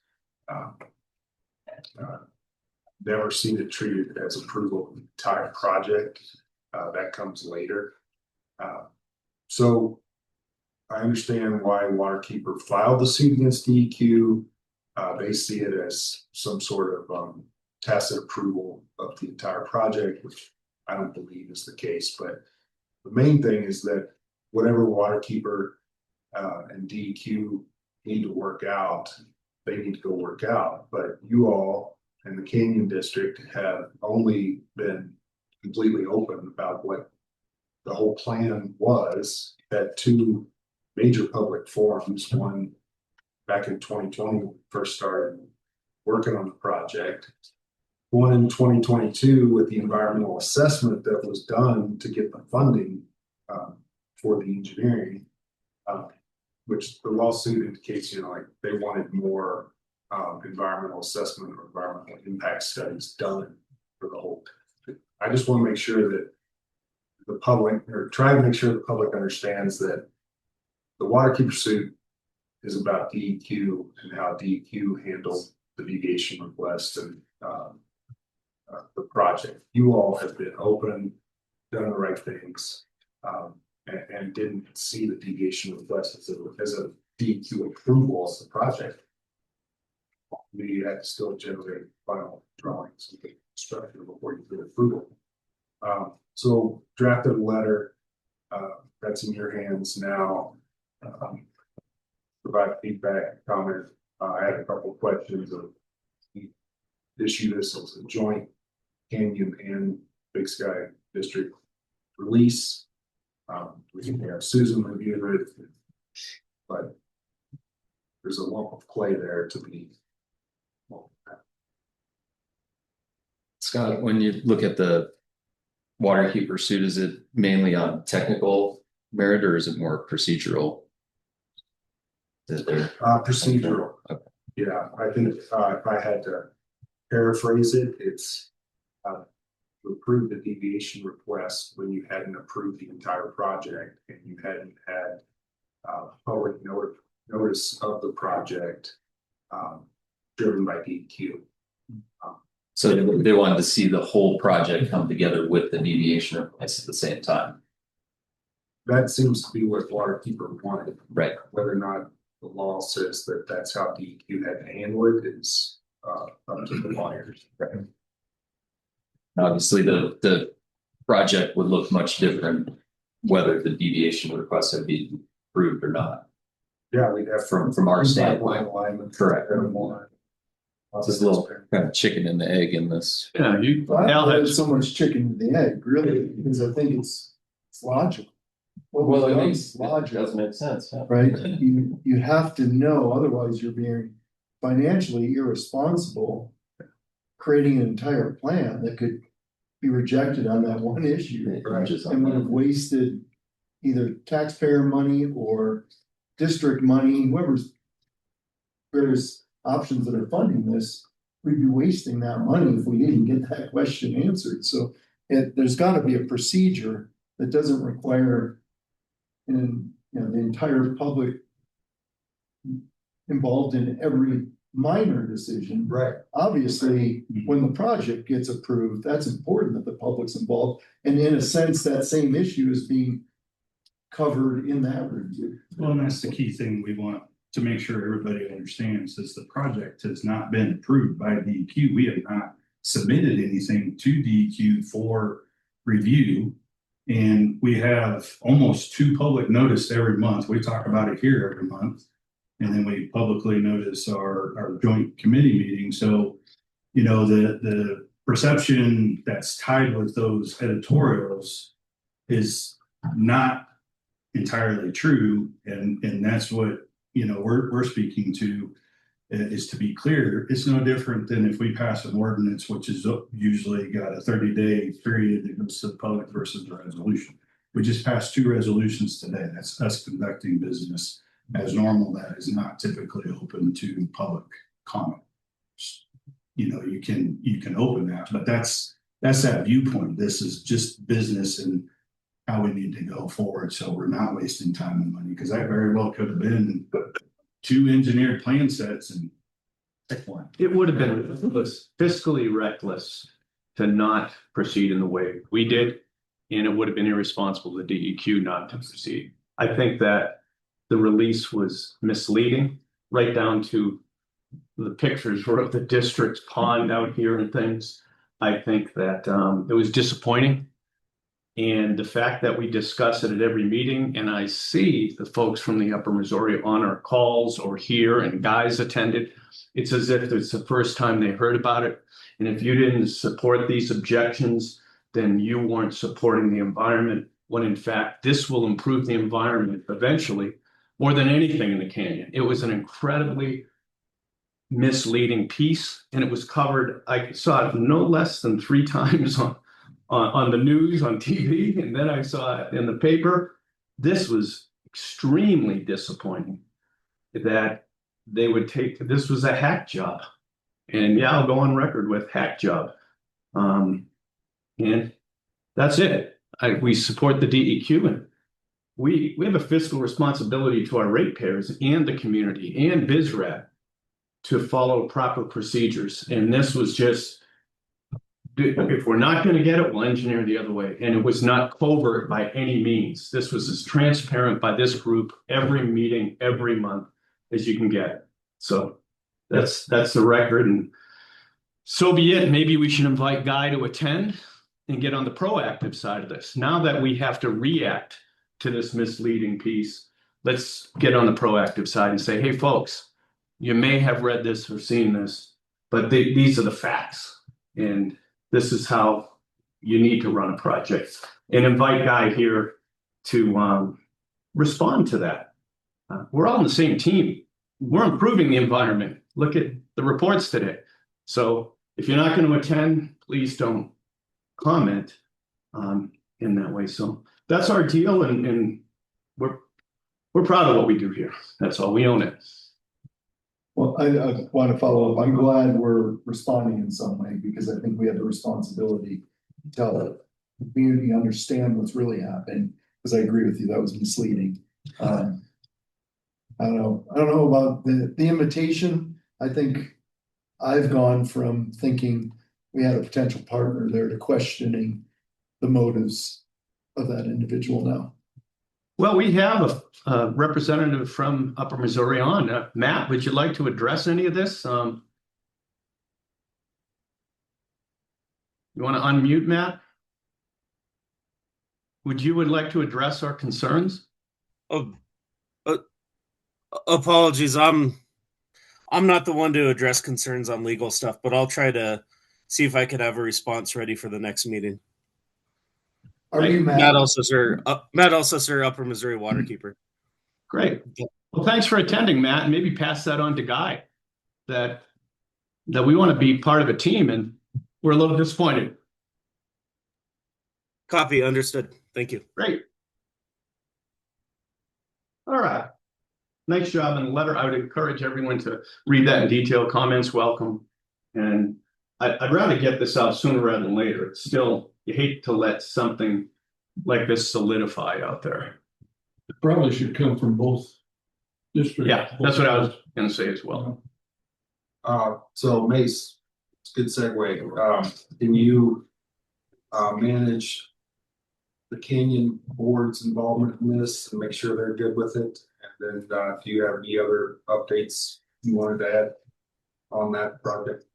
Never seen it treated as approval of the entire project. That comes later. So I understand why Waterkeeper filed the suit against DEQ. They see it as some sort of tacit approval of the entire project, which I don't believe is the case. But the main thing is that whatever Waterkeeper and DEQ need to work out, they need to go work out. But you all and the Canyon District have only been completely open about what the whole plan was. At 2 major public forums, one back in 2020 when we first started working on the project, one in 2022 with the environmental assessment that was done to get the funding for the engineering, which the lawsuit indicates, like they wanted more environmental assessment or environmental impact studies done for the whole. I just want to make sure that the public, or try to make sure the public understands that the Waterkeeper suit is about DEQ and how DEQ handled the deviation request and the project. You all have been open, done the right things, and didn't see the deviation request as a DEQ approval of the project. We had to still generate final drawings and structure before you get approval. So drafted a letter that's in your hands now. Provide feedback, comment. I had a couple of questions of issue this as a joint Canyon and Big Sky District release. We can have Susan review it, but there's a lump of clay there to be. Scott, when you look at the Waterkeeper suit, is it mainly on technical merit or is it more procedural? Is there procedural? Okay. Yeah, I think if I had to paraphrase it, it's to approve the deviation request when you hadn't approved the entire project and you hadn't had public notice of the project driven by DEQ. So they wanted to see the whole project come together with the deviation request at the same time. That seems to be what Waterkeeper wanted. Right. Whether or not the law says that that's how DEQ had to handle it is up to the lawyers. Right. Obviously, the project would look much different whether the deviation request had been approved or not. Yeah, we'd have from our standpoint. Alignment. Correct. This is a little kind of chicken and the egg in this. Yeah, I don't think it's so much chicken and the egg, really, because I think it's logical. Well, it was makes, it does logical, make sense, yeah. right? You have to know, otherwise you're being financially irresponsible. Creating an entire plan that could be rejected on that one issue. Just on And would have that. wasted either taxpayer money or district money, whoever's various options that are funding this, we'd be wasting that money if we didn't get that question answered. So there's gotta be a procedure that doesn't require the entire public involved in every minor decision. Right. Obviously, when the project gets approved, that's important that the public's involved. And in a sense, that same issue is being covered in that review. Well, and that's the key thing we want to make sure everybody understands is the project has not been approved by DEQ. We have not submitted anything to DEQ for review. And we have almost 2 public notice every month. We talk about it here every month. And then we publicly notice our joint committee meeting. So, the perception that's tied with those editorials is not entirely true. And that's what, we're speaking to is to be clear. It's no different than if we pass an ordinance, which is usually got a 30-day period that goes to the public versus the resolution. We just passed 2 resolutions today. That's us conducting business as normal. That is not typically open to public comment. You can open that, but that's that viewpoint. This is just business and how we need to go forward. So we're not wasting time and money, because that very well could have been 2 engineered plan sets and pick one. It would have been fiscally reckless to not proceed in the way we did, and it would have been irresponsible to DEQ not to proceed. I think that the release was misleading, right down to the pictures were of the district's pond out here and things. I think that it was disappointing. And the fact that we discuss it at every meeting, and I see the folks from the Upper Missouri on our calls or here, and guys attended, it's as if it's the first time they heard about it. And if you didn't support these objections, then you weren't supporting the environment, when in fact, this will improve the environment eventually more than anything in the canyon. It was an incredibly misleading piece, and it was covered, I saw it no less than 3 times on the news, on TV, and then I saw it in the paper. This was extremely disappointing that they would take, this was a hack job. And yeah, I'll go on record with hack job. And that's it. We support the DEQ, and we have a fiscal responsibility to our ratepayers and the community and BizRat to follow proper procedures. And this was just, if we're not going to get it, we'll engineer the other way. And it was not covert by any means. This was as transparent by this group every meeting, every month as you can get. So that's the record. And so be it. Maybe we should invite Guy to attend and get on the proactive side of this. Now that we have to react to this misleading piece, let's get on the proactive side and say, hey, folks, you may have read this or seen this, but these are the facts. And this is how you need to run a project, and invite Guy here to respond to that. We're all on the same team. We're improving the environment. Look at the reports today. So if you're not going to attend, please don't comment in that way. So that's our deal, and we're proud of what we do here. That's all. We own it. Well, I want to follow up. I'm glad we're responding in some way, because I think we have the responsibility to tell the community understand what's really happening. Because I agree with you, that was misleading. I don't know about the invitation. I think I've gone from thinking we had a potential partner there to questioning the motives of that individual now. Well, we have a representative from Upper Missouri on. Matt, would you like to address any of this? You want to unmute, Matt? Would like to address our concerns? Apologies. I'm not the one to address concerns on legal stuff, but I'll try to see if I could have a response ready for the next meeting. Are you mad? Matt Elsesser, Upper Missouri Waterkeeper. Great. Well, thanks for attending, Matt, and maybe pass that on to Guy, that we want to be part of a team, and we're a little disappointed. Copy, understood. Thank you. Great. All right. Nice job in the letter. I would encourage everyone to read that in detail. Comments welcome. And I'd rather get this out sooner rather than later. It's still, you hate to let something like this solidify out there. It probably should come from both districts. Yeah, that's what I was going to say as well. So Mace, it's a good segue. Can you manage the Canyon board's involvement in this and make sure they're good with it? And then if you have any other updates you wanted to add on that project?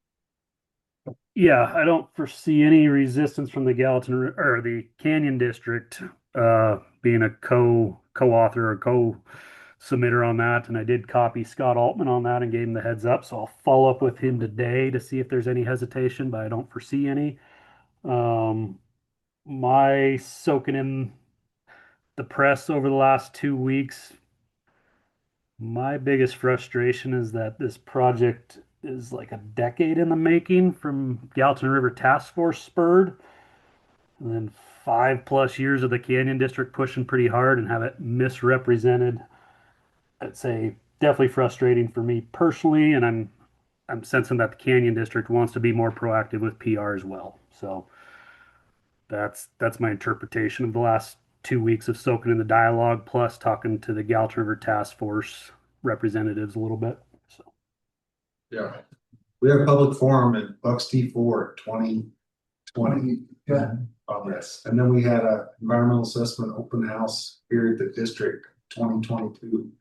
Yeah, I don't foresee any resistance from the Gallatin or the Canyon District being a co-author or co-submitter on that. And I did copy Scott Altman on that and gave him the heads up. So I'll follow up with him today to see if there's any hesitation, but I don't foresee any. My soaking in the press over the last 2 weeks, my biggest frustration is that this project is like a decade in the making from Gallatin River Task Force spurred, and then 5+ years of the Canyon District pushing pretty hard and have it misrepresented. I'd say definitely frustrating for me personally, and I'm sensing that the Canyon District wants to be more proactive with PR as well. So that's my interpretation of the last 2 weeks of soaking in the dialogue, plus talking to the Gallatin River Task Force representatives a little bit. So Yeah. We had a public forum at Bucks T4 2020 on this. And then we had a environmental assessment open house here at the district 2022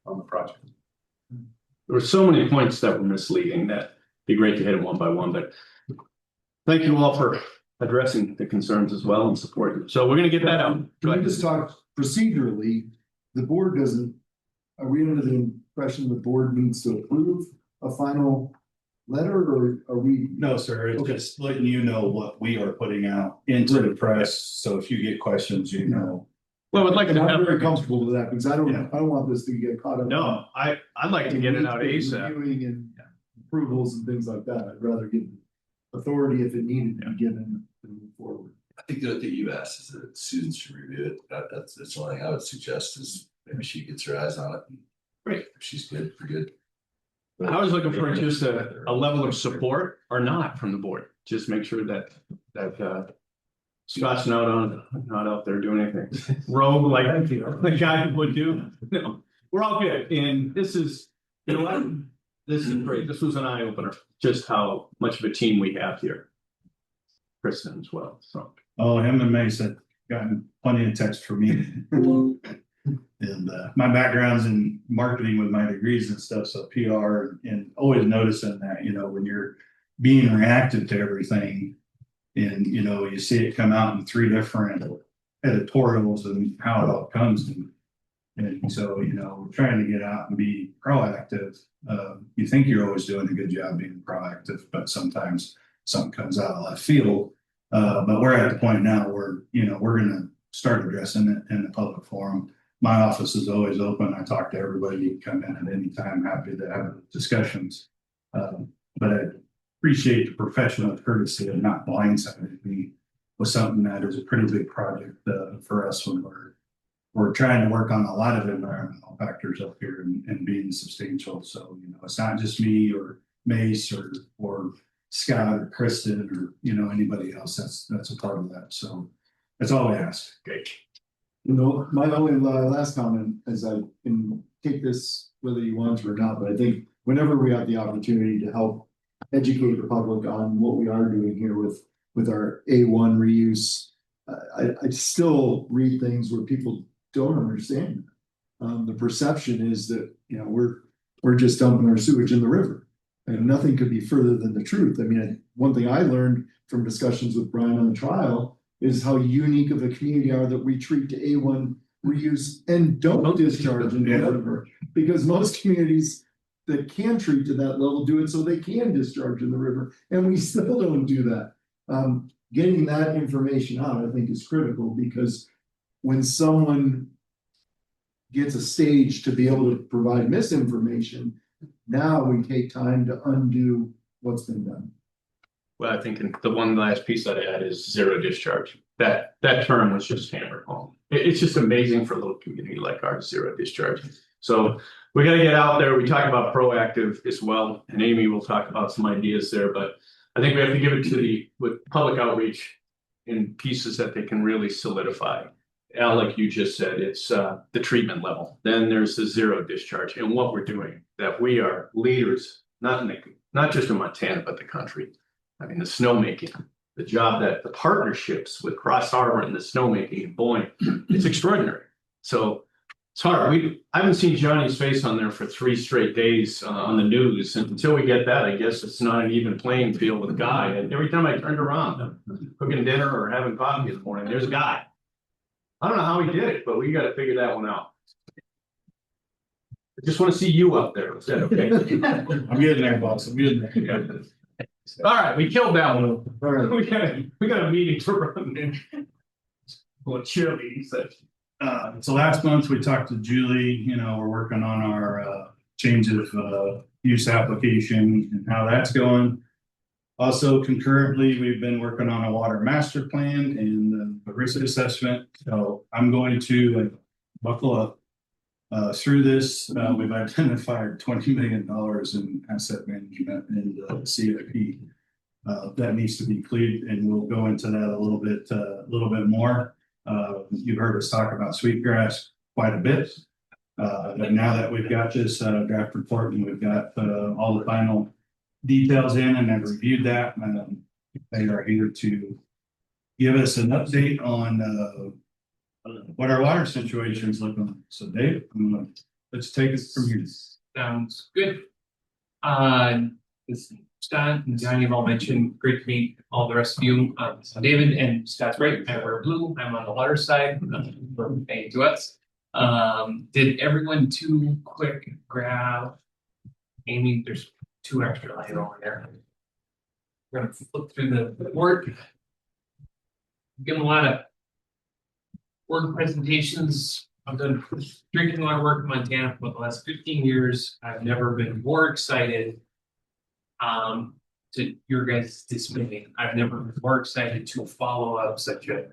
on the project. There were so many points that were misleading that it'd be great to hit it one by one, but thank you all for addressing the concerns as well and supporting. So we're going to get that out. Can I just talk procedurally? The board doesn't, are we under the impression the board needs to approve a final letter, or are we? No, sir. It's Okay. just letting you know what we are putting out into the press. So if you get questions, you know. Well, I'd like And to I'm have very comfortable with that because I don't want this to get caught up. No, I'd like to get it out ASAP. Reviewing and approvals and things like that. I'd rather give authority if it needed to be given and move forward. I think the other thing you asked is that Susan should review it. That's the only thing I would suggest is maybe she gets her eyes on it. Great. If she's good, we're good. I was looking for just a level of support or not from the board. Just make sure that Scott's not out there doing anything rogue like the guy would do. No, we're all good. And this is, you know what? This is great. This was an eye opener, just how much of a team we have here. Kristen as well. So Him and Mace have gotten plenty of text from me. And my background's in marketing with my degrees and stuff, so PR, and always noticing that, you know, when you're being reactive to everything and, you know, you see it come out in 3 different editorials and how it all comes. And so, you know, we're trying to get out and be proactive. You think you're always doing a good job being proactive, but sometimes something comes out of left field. But we're at the point now where, you know, we're going to start addressing it in the public forum. My office is always open. I talk to everybody. You can come in at any time. Happy to have discussions. But I appreciate the professional courtesy of not blindsiding me with something that is a pretty big project for us when we're trying to work on a lot of environmental factors up here and being substantial. So, you know, it's not just me or Mace or Scott or Kristen or, you know, anybody else that's a part of that. So that's all we ask. great. You know, my only last comment is I can take this whether you want to or not, but I think whenever we have the opportunity to help educate the public on what we are doing here with our A1 reuse, I still read things where people don't understand. The perception is that, you know, we're just dumping our sewage in the river, and nothing could be further than the truth. I mean, one thing I learned from discussions with Brian on the trial is how unique of a community are that we treat to A1 reuse and don't discharge into the river, because most communities that can treat to that level do it so they can discharge in the river, and we still don't do that. getting that information out, I think is critical, because when someone gets a stage to be able to provide misinformation, now we take time to undo what's been done. Well, I think the one last piece I'd add is zero discharge. That term was just hammered home. It's just amazing for a little community like ours, zero discharge. So we got to get out there. We talk about proactive as well, and Amy will talk about some ideas there. But I think we have to give it to with public outreach in pieces that they can really solidify. Al, like you just said, it's the treatment level. Then there's the zero discharge, and what we're doing. That we are leaders, not just in Montana, but the country. I mean, the snowmaking, the job that the partnerships with Cross Harbor and the snowmaking and Boeing, it's extraordinary. So it's hard. I haven't seen Johnny's face on there for 3 straight days on the news. And until we get that, I guess it's not an even playing field with a guy. And every time I turned around, I'm cooking dinner or having coffee in the morning, there's a guy. I don't know how he did it, but we got to figure that one out. I just want to see you up there. Is that okay? I'm getting there, boss. I'm getting there. Yeah. All right, we killed that one. All right. We got a meeting to run. Well, cheerleading session. So last month we talked to Julie, you know, we're working on our change of use application and how that's going. Also concurrently, we've been working on a water master plan and the risk assessment. So I'm going to buckle up through this. We've identified $20 million in asset management and CIP that needs to be cleared, and we'll go into that a little bit more. You've heard us talk about sweetgrass quite a bit. But now that we've got this draft report and we've got all the final details in and I've reviewed that, they are here to give us an update on what our water situation is looking like. So Dave, let's take it from here. Sounds good. Scott and Johnny have all mentioned, great to meet all the rest of you. So David and Scott's right, I wear blue. I'm on the water side from A to us. Did everyone too quick grab Amy? There's 2 extra light over there. We're gonna flip through the report. Given a lot of work presentations. I've done drinking water work in Montana for the last 15 years. I've never been more excited to your guys' dismay. I've never been more excited to follow up such a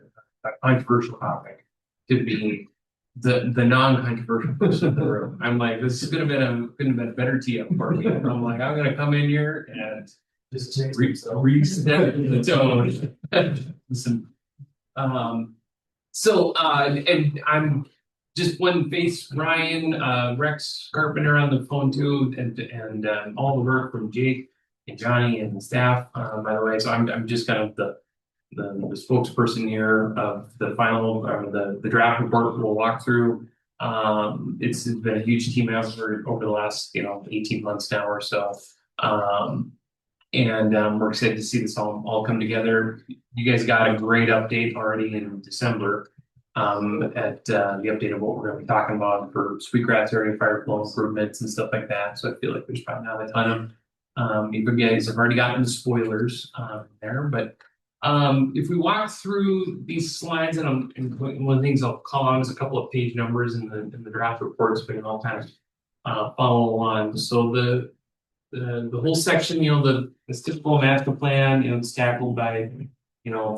controversial topic, to be the non-controversial person in the room. I'm like, this is couldn't have been a better tee up for me. I'm like, I'm gonna come in here and just reset the tone. Listen, and I'm just one face, Ryan, Rex Carpenter on the phone too, and all the work from Jake and Johnny and the staff, by the way. So I'm just kind of the spokesperson here of the final, the draft report we'll walk through. It's been a huge team effort over the last 18 months now or so. And we're excited to see this all come together. You guys got a great update already in December at the update of what we're going to be talking about for sweetgrass area fire flow improvements and stuff like that. So I feel like there's probably not a ton of you guys have already gotten the spoilers there, but if we walk through these slides, and one of the things I'll call out is a couple of page numbers in the draft reports, but all kind of follow along. So the whole section, the typical master plan, it's tackled by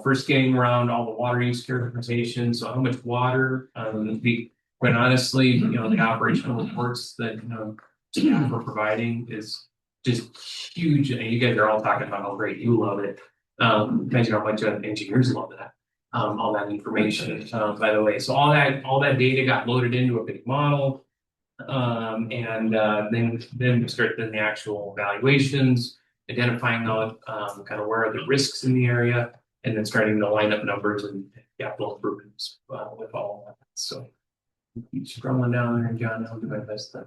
first getting around all the water use characterization. So how much water, quite honestly, the operational reports that staff are providing is just huge. And you guys are all talking about how great you love it. Imagine how much engineers love that. All that information, by the way. So all that data got loaded into a big model. And then we start the actual evaluations, identifying out kind of where are the risks in the area, and then starting to line up numbers and capital improvements with all of that. So keep scrolling down there, John. I'll do my best then.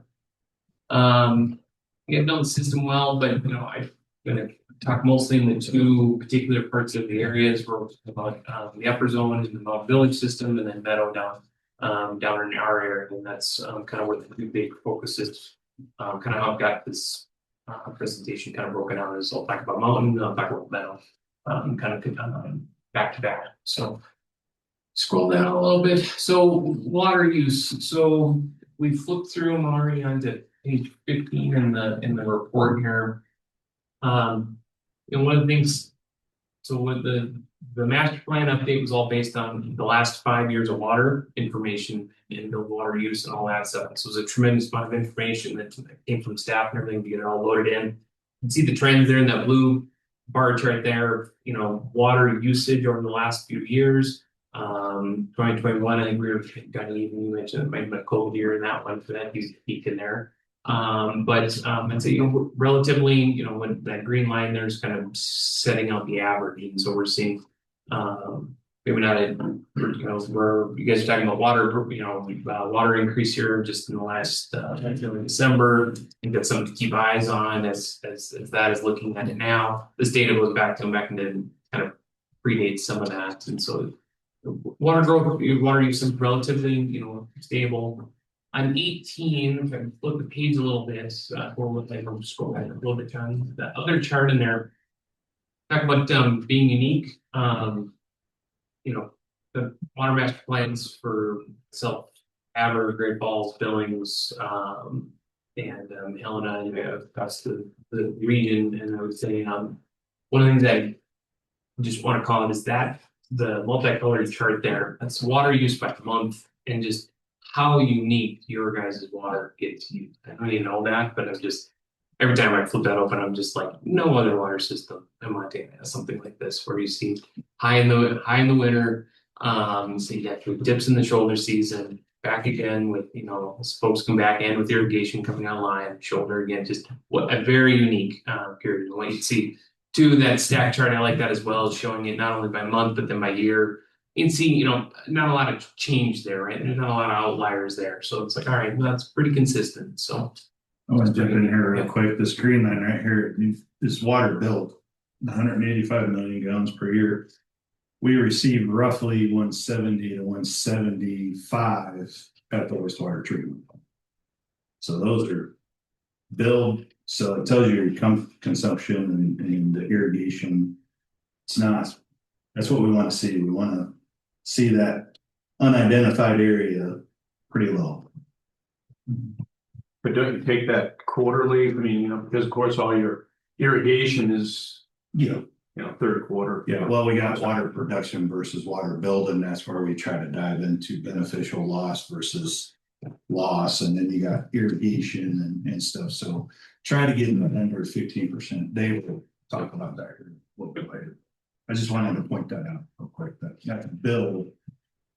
I've known the system well, but I'm gonna talk mostly in the 2 particular parts of the areas where we're talking about the upper zone and the Mountain Village system, and then Meadow down in our area, and that's kind of where the 2 big focuses. Kind of how I've got this presentation kind of broken out is I'll talk about Mountain, I'll talk about Meadow, kind of back to back, so. Scroll down a little bit, so water use, so we flipped through them already onto page 15 in the report here. And one of the things, so with the master plan update was all based on the last 5 years of water information and the water use and all that stuff. So it was a tremendous amount of information that came from staff and everything to get it all loaded in. You can see the trends there in that blue bar chart there, water usage over the last few years. 2021, I think we were kind of even, you mentioned it might have been a cold year in that one for that peak in there. But I'd say, relatively, when that green line there's kind of setting out the average. And so we're seeing, maybe not, where you guys are talking about water, water increase here just in the last, December. I think that's something to keep eyes on as that is looking at it now. This data goes back into kind of predates some of that. And so water growth, water use is relatively, stable. On 18, if I flip the page a little bit, I'm scroll back a little bit down. The other chart in there, talk about being unique. The water master plans for Haver, Great Falls, Billings, and Helena, across the region. And I would say one of the things I just want to call it is that the multicolored chart there, that's water use by month and just how unique your guys' water gets used. I don't even know that, but I'm just, every time I flip that open, I'm just like, no other water system in Montana has something like this, where you see high in the winter, so you get dips in the shoulder season, back again with, as folks come back in with irrigation coming online, shoulder again, just what a very unique period. And what you see too, that stack chart, I like that as well, showing it not only by month, but then by year. You can see, not a lot of change there, right? There's not a lot of outliers there. So it's like, all right, well, that's pretty consistent. So I want to jump in here real quick. This green line right here is water billed, 185 million gallons per year. We receive roughly 170 to 175 at the wastewater treatment. So those are billed. So it tells you your consumption and the irrigation. It's not, that's what we want to see. We want to see that unidentified area pretty low. But don't you take that quarterly? I mean, because of course all your irrigation is, third quarter. Yeah, well, we got water production versus water build, and that's where we try to dive into beneficial loss versus loss, and then you got irrigation and stuff. So try to get in the under 15%. Dave will talk about that here a little bit later. I just wanted to point that out real quick. That build,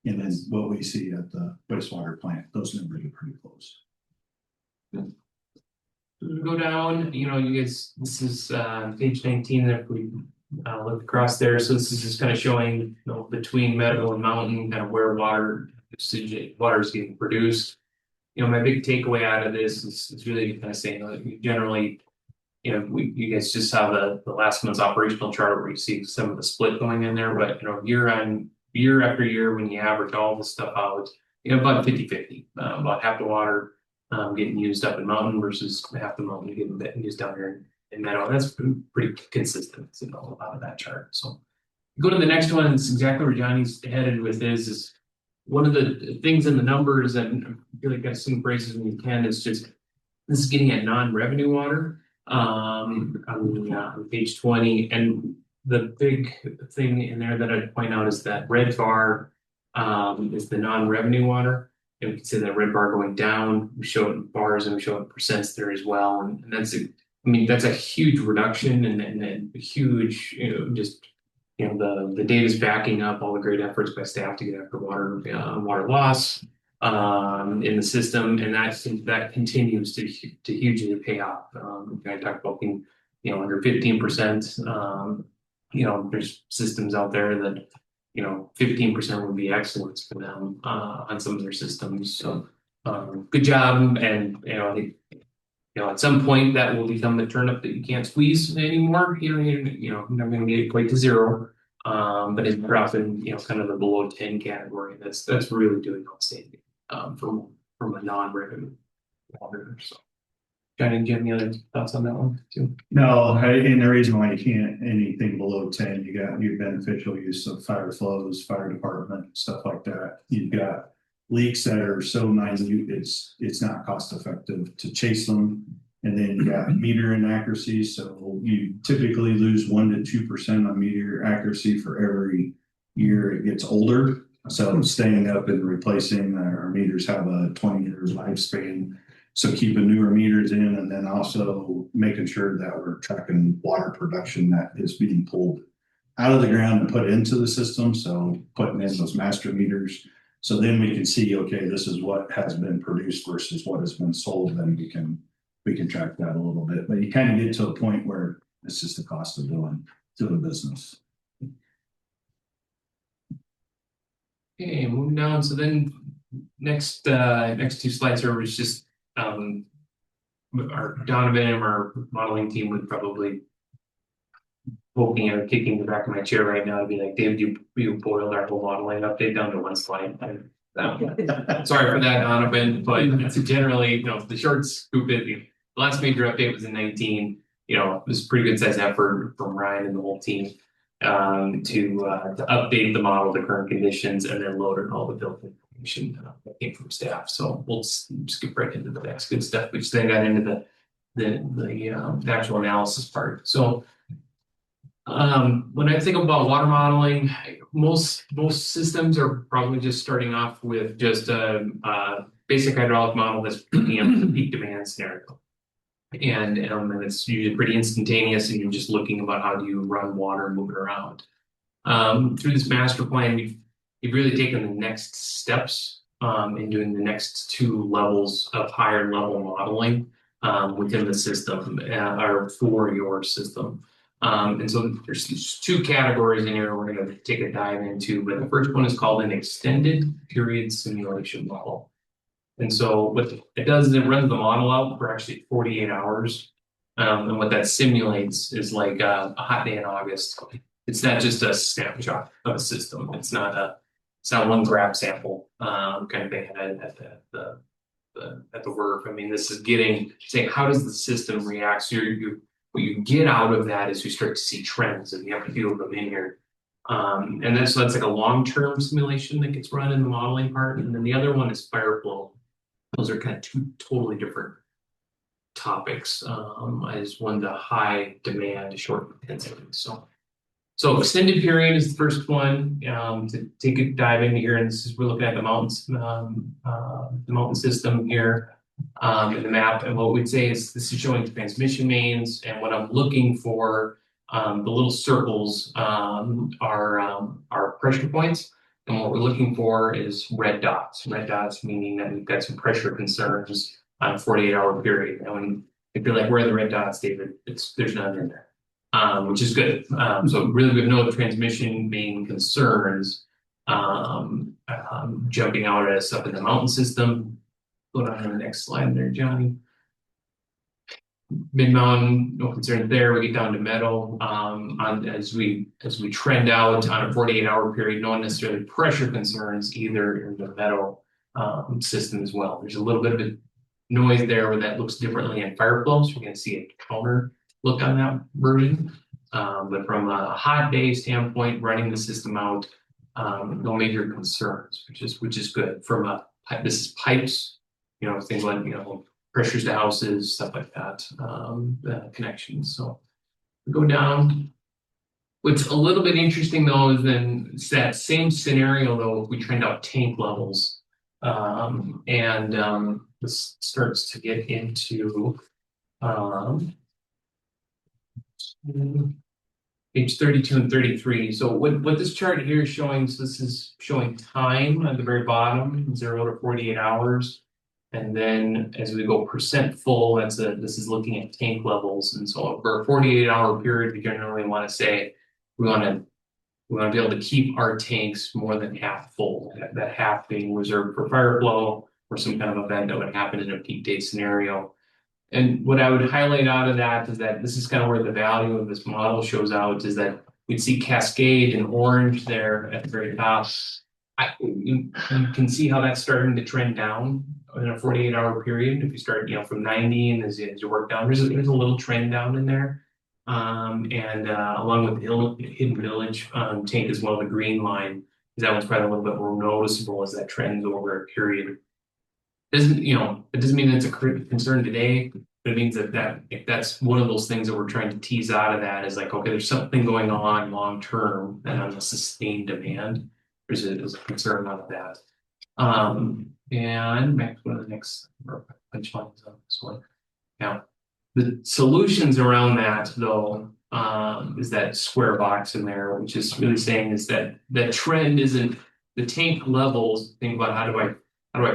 and then what we see at the wastewater plant, those numbers are pretty close. Go down, you guys, this is page 19 that we look across there. So this is just kind of showing, between Meadow and Mountain, kind of where water is getting produced. My big takeaway out of this is really kind of saying, generally, you guys just saw the last month's operational chart where you see some of the split going in there, but year after year, when you average all this stuff out, about 50-50, about half the water getting used up in Mountain versus half the Mountain getting used down here in Meadow. That's pretty consistent, out of that chart. So go to the next one, and it's exactly where Johnny's headed with is one of the things in the numbers that I feel like I sing praises when you can is just this is getting at non-revenue water on page 20. And the big thing in there that I'd point out is that red bar is the non-revenue water. And we can see that red bar going down. We show it in bars and we show it in percents there as well. And that's a huge reduction and a huge, the data is backing up all the great efforts by staff to get after water loss in the system, and that continues to hugely pay off. I talked about being under 15%. There's systems out there that 15% would be excellent for them on some of their systems. So good job, and I think at some point that will become the turnip that you can't squeeze anymore. You're not going to get it quite to zero, but it's dropping kind of the below 10 category. That's really doing outstanding from a non-revenue water. So Johnny, do you have any other thoughts on that one too? No, and the reason why you can't, anything below 10, you got your beneficial use of fire flows, fire department, stuff like that. You've got leaks that are so minute, it's not cost effective to chase them. And then you got meter inaccuracy, so you typically lose 1 to 2% on meter accuracy for every year it gets older. So staying up and replacing our meters have a 20-year lifespan. So keeping newer meters in, and then also making sure that we're tracking water production that is being pulled out of the ground and put into the system. So putting in those master meters. So then we can see, okay, this is what has been produced versus what has been sold. Then we can track that a little bit. But you kind of get to a point where it's just the cost of doing business. Okay, moving down. So then next two slides here was just our Donovan and our modeling team would probably poking or kicking the back of my chair right now to be like, David, you boiled our whole modeling update down to one slide. Sorry for that, Donovan, but it's generally, the short scoop is the last major update was in 19. It was a pretty good sized effort from Ryan and the whole team to update the model to current conditions and then load in all the built information that came from staff. So we'll skip right into the next good stuff, which then got into the actual analysis part. So when I think about water modeling, most systems are probably just starting off with just a basic hydraulic model that's looking at the peak demand scenario. And it's usually pretty instantaneous, and you're just looking about how do you run water and move it around. Through this master plan, you've really taken the next steps in doing the next two levels of higher level modeling within the system or for your system. And so there's two categories in here we're going to take a dive into, but the first one is called an extended period simulation model. And so what it does is it runs the model out for actually 48 hours. And what that simulates is like a hot day in August. It's not just a snapshot of a system. It's not one grab sample kind of thing at the work. I mean, this is saying how does the system react? So what you get out of that is you start to see trends, and you have to feel them in here. And that's like a long-term simulation that gets run in the modeling part. And then the other one is fire flow. Those are kind of two totally different topics. As one to high demand, short intensity. So extended period is the first one to take a dive into here, and this is we're looking at the mountain system here in the map. And what we'd say is this is showing transmission mains, and what I'm looking for, the little circles are pressure points. And what we're looking for is red dots. Red dots meaning that we've got some pressure concerns on a 48-hour period. And if you're like, where are the red dots, David? There's none in there, which is good. So really good to know the transmission main concerns jumping out at us up in the mountain system. Go down to the next slide there, Johnny. Mid-mountain, no concern there. We get down to meadow as we trend out on a 48-hour period, not necessarily pressure concerns either in the meadow system as well. There's a little bit of a noise there where that looks differently in fire flow. So we're going to see a counter look on that version. But from a hot day standpoint, running the system out, no major concerns, which is good. This is pipes, things like pressures to houses, stuff like that, connections. So we go down. What's a little bit interesting though is then it's that same scenario though if we trend out tank levels, and this starts to get into page 32 and 33. So what this chart here is showing, so this is showing time at the very bottom, 0 to 48 hours. And then as we go percent full, this is looking at tank levels. And so for a 48-hour period, we generally want to say we want to be able to keep our tanks more than half full, that half being reserved for fire flow or some kind of event that would happen in a peak day scenario. And what I would highlight out of that is that this is kind of where the value of this model shows out, is that we'd see Cascade in orange there at the very top. You can see how that's starting to trend down in a 48-hour period. If you start, from 90 and as you work down, there's a little trend down in there. And along with the Hidden Village tank as well, the green line, that one's probably a little bit more noticeable as that trends over a period. It doesn't mean it's a concern today, but it means that if that's one of those things that we're trying to tease out of that is like, okay, there's something going on long term and on the sustained demand. There's a concern out of that. And back to the next punchlines on this one. Now, the solutions around that though, is that square box in there, which is really saying is that the trend isn't the tank levels. Think about how do I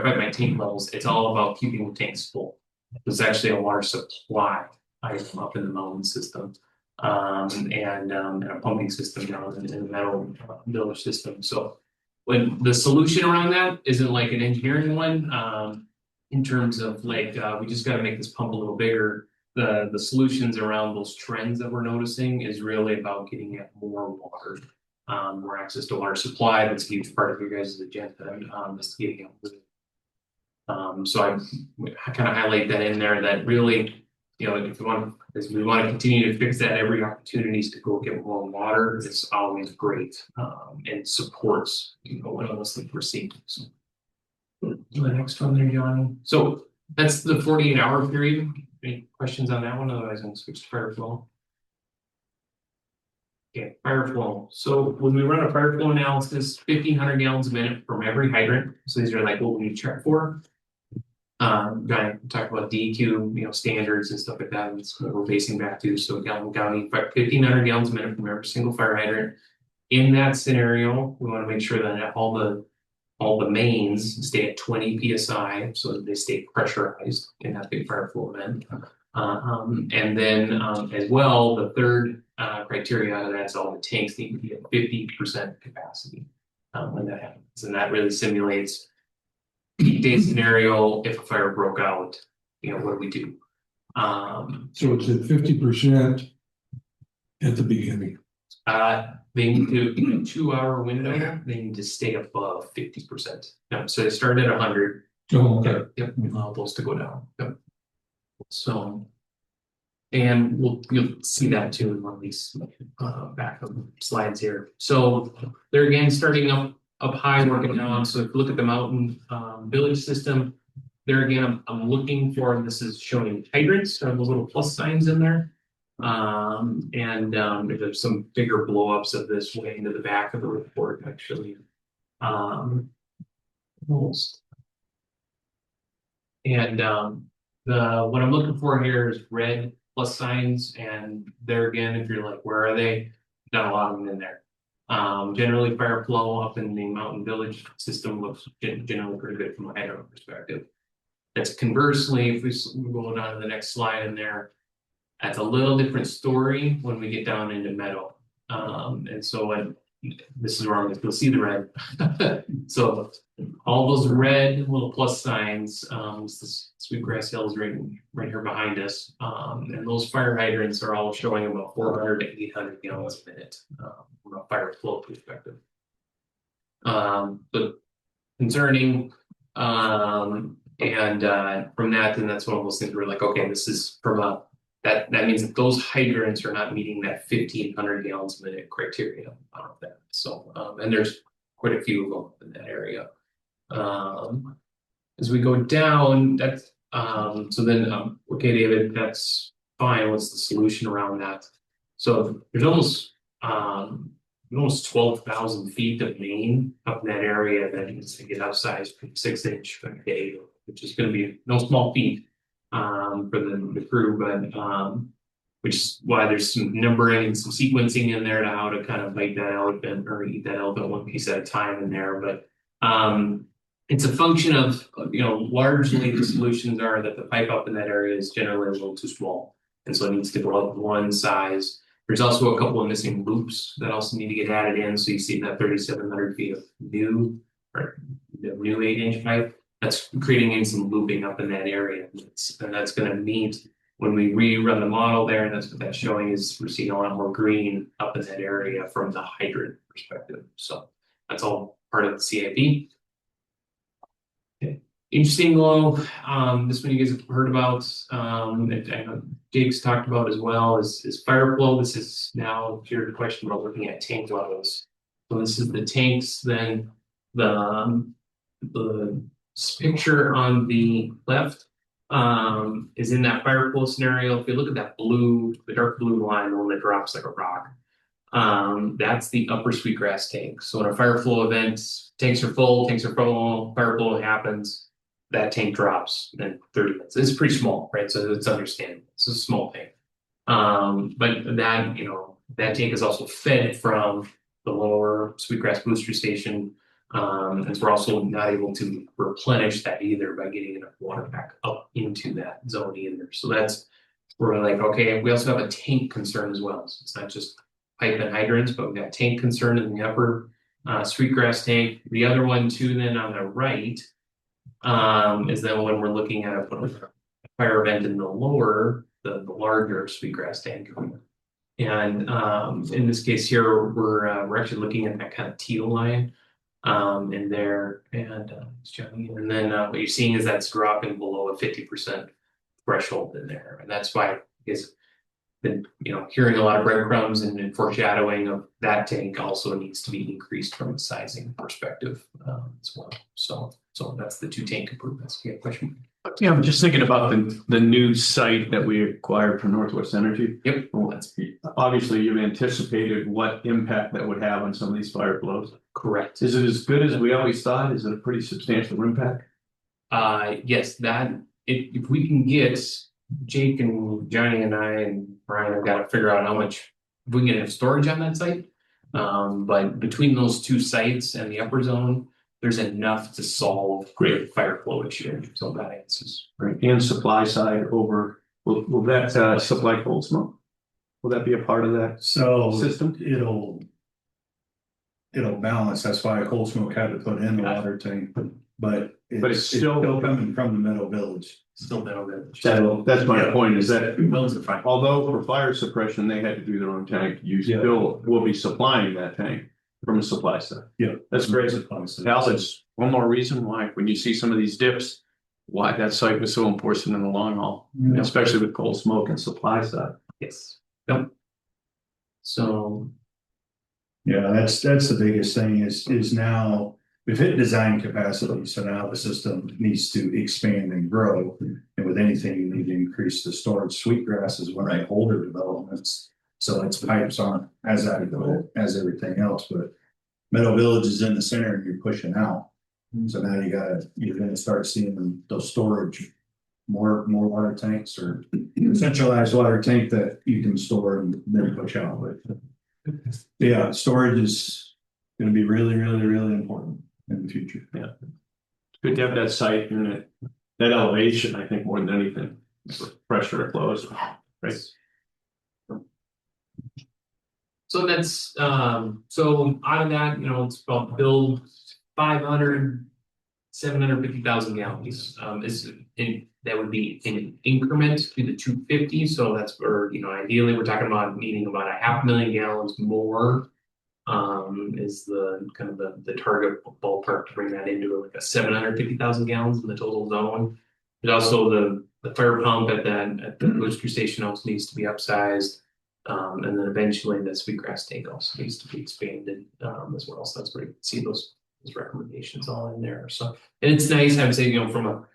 fight my tank levels? It's all about keeping the tanks full. There's actually a water supply item up in the mountain system, and a pumping system down in the metal village system. So when the solution around that isn't like an engineering one, in terms of like we just got to make this pump a little bigger. The solutions around those trends that we're noticing is really about getting at more water, more access to water supply. That's a huge part of your guys' agenda. Is getting out. So I kind of highlight that in there. That really, if we want to continue to fix that, every opportunity to go get more water is always great, and supports what else that we're seeing. So the next one there, Johnny. So that's the 48-hour period. Any questions on that one? Otherwise, I'm going to switch to fire flow. Okay, fire flow. So when we run a fire flow analysis, 1,500 gallons a minute from every hydrant. So these are like what we check for. Guy talk about DEQ, standards and stuff like that. That's what we're basing back to. So Galvin County, 1,500 gallons a minute from every single fire hydrant. In that scenario, we want to make sure that all the mains stay at 20 psi, so that they stay pressurized in that big fire flow event. And then as well, the third criteria out of that is all the tanks need to be at 50% capacity when that happens, and that really simulates peak day scenario. If a fire broke out, what do we do? So it's at 50% at the beginning. They need to, in a 2-hour window, they need to stay above 50%. No, so they start at 100. Oh, okay. Yep. Allow those to go down. Yep. So, and you'll see that too in one of these backup slides here. So they're again starting up high, working down. So if you look at the mountain village system, there again, I'm looking for, this is showing hydrants, those little plus signs in there. And there's some bigger blowups of this way into the back of the report, actually. Almost. And what I'm looking for here is red plus signs, and there again, if you're like, where are they? Got a lot of them in there. Generally, fire flow up in the mountain village system looks generally pretty good from a hydrant perspective. That's conversely, if we go down to the next slide in there, that's a little different story when we get down into meadow. And so this is where you'll see the red. So all those red little plus signs, this Sweetgrass Hill is right here behind us. And those fire hydrants are all showing about 400 to 800 gallons a minute from a fire flow perspective. But concerning, and from that, then that's one of those things where we're like, okay, this is from a that means that those hydrants are not meeting that 1,500 gallons a minute criteria out of that. So, and there's quite a few of them in that area. As we go down, that's so then okay, David, that's fine. What's the solution around that? So there's almost 12,000 feet of main up in that area that needs to get upsized from 6-inch a day, which is going to be no small feat for the crew, but which is why there's some numbering and some sequencing in there to how to kind of bite that elephant or eat that elephant one piece at a time in there. But it's a function of, largely the solutions are that the pipe up in that area is generally a little too small, and so it needs to go up one size. There's also a couple of missing loops that also need to get added in. So you see that 3,700 feet of new 8-inch pipe. That's creating in some looping up in that area. And that's going to meet when we rerun the model there. And that's what that's showing is we're seeing a lot more green up in that area from the hydrant perspective. So that's all part of the CIP. Okay. Interesting low, this one you guys have heard about, that I know Jake's talked about as well, is fire flow. This is now, if you're question about looking at tank levels. So this is the tanks, then the picture on the left is in that fire flow scenario. If you look at that blue, the dark blue line, the one that drops like a rock, that's the upper sweetgrass tank. So in a fire flow event, tanks are full, fire flow happens, that tank drops in 30 minutes. It's pretty small, right? So it's understandable. It's a small tank. But that, that tank is also fed from the lower Sweetgrass booster station. And we're also not able to replenish that either by getting enough water back up into that zone either. So that's where we're like, okay, we also have a tank concern as well. So it's not just pipe and hydrants, but we've got tank concern in the upper Sweetgrass tank. The other one too, then on the right, is then when we're looking at a fire event in the lower, the larger Sweetgrass tank. And in this case here, we're actually looking at that kind of teal line in there, and then what you're seeing is that's dropping below a 50% threshold in there, and that's why is been hearing a lot of breadcrumbs and foreshadowing of that tank also needs to be increased from a sizing perspective as well. So that's the two tank improvements. You have a question? Yeah, I'm just thinking about the new site that we acquired from Northwest Energy. Yep. Well, obviously, you've anticipated what impact that would have on some of these fire flows. Correct. Is it as good as we always thought? Is it a pretty substantial impact? Yes, that if we can get Jake and Johnny and I and Brian have got to figure out how much if we can get storage on that site. But between those two sites and the upper zone, there's enough to solve great fire flow issue. So that answers. Right. And supply side over, will that supply cold smoke? Will that be a part of that system? It'll balance. That's why cold smoke had to put in the water tank, but it's still coming from the Meadow Village. Still Meadow Village. That's my point, is that although for fire suppression, they had to do their own tank, you still will be supplying that tank from a supply side. Yeah. That's great. Al, that's one more reason why, when you see some of these dips, why that site was so important in the long haul, especially with cold smoke and supply side. Yes. Yep. So. Yeah, that's the biggest thing is now we've hit design capacity. So now the system needs to expand and grow. And with anything, you need to increase the storage. Sweetgrass is one of the older developments. So its pipes aren't as adequate as everything else, but Meadow Village is in the center and you're pushing out. So now you're gonna start seeing those storage, more water tanks or centralized water tank that you can store and then push out with. Yeah, storage is gonna be really, really, really important in the future. Yeah. It's good to have that site and that elevation, I think, more than anything. Pressure flows, right? So that's so out of that, it's about build 750,000 gallons. That would be in an increment to the 250. So that's where, ideally we're talking about needing about 500,000 gallons more. Is the kind of the target ballpark to bring that into like a 750,000 gallons in the total zone. But also the fire pump at the booster station also needs to be upsized. And then eventually the Sweetgrass tank also needs to be expanded as well. So that's where you can see those recommendations all in there. So, and it's nice, I would say, from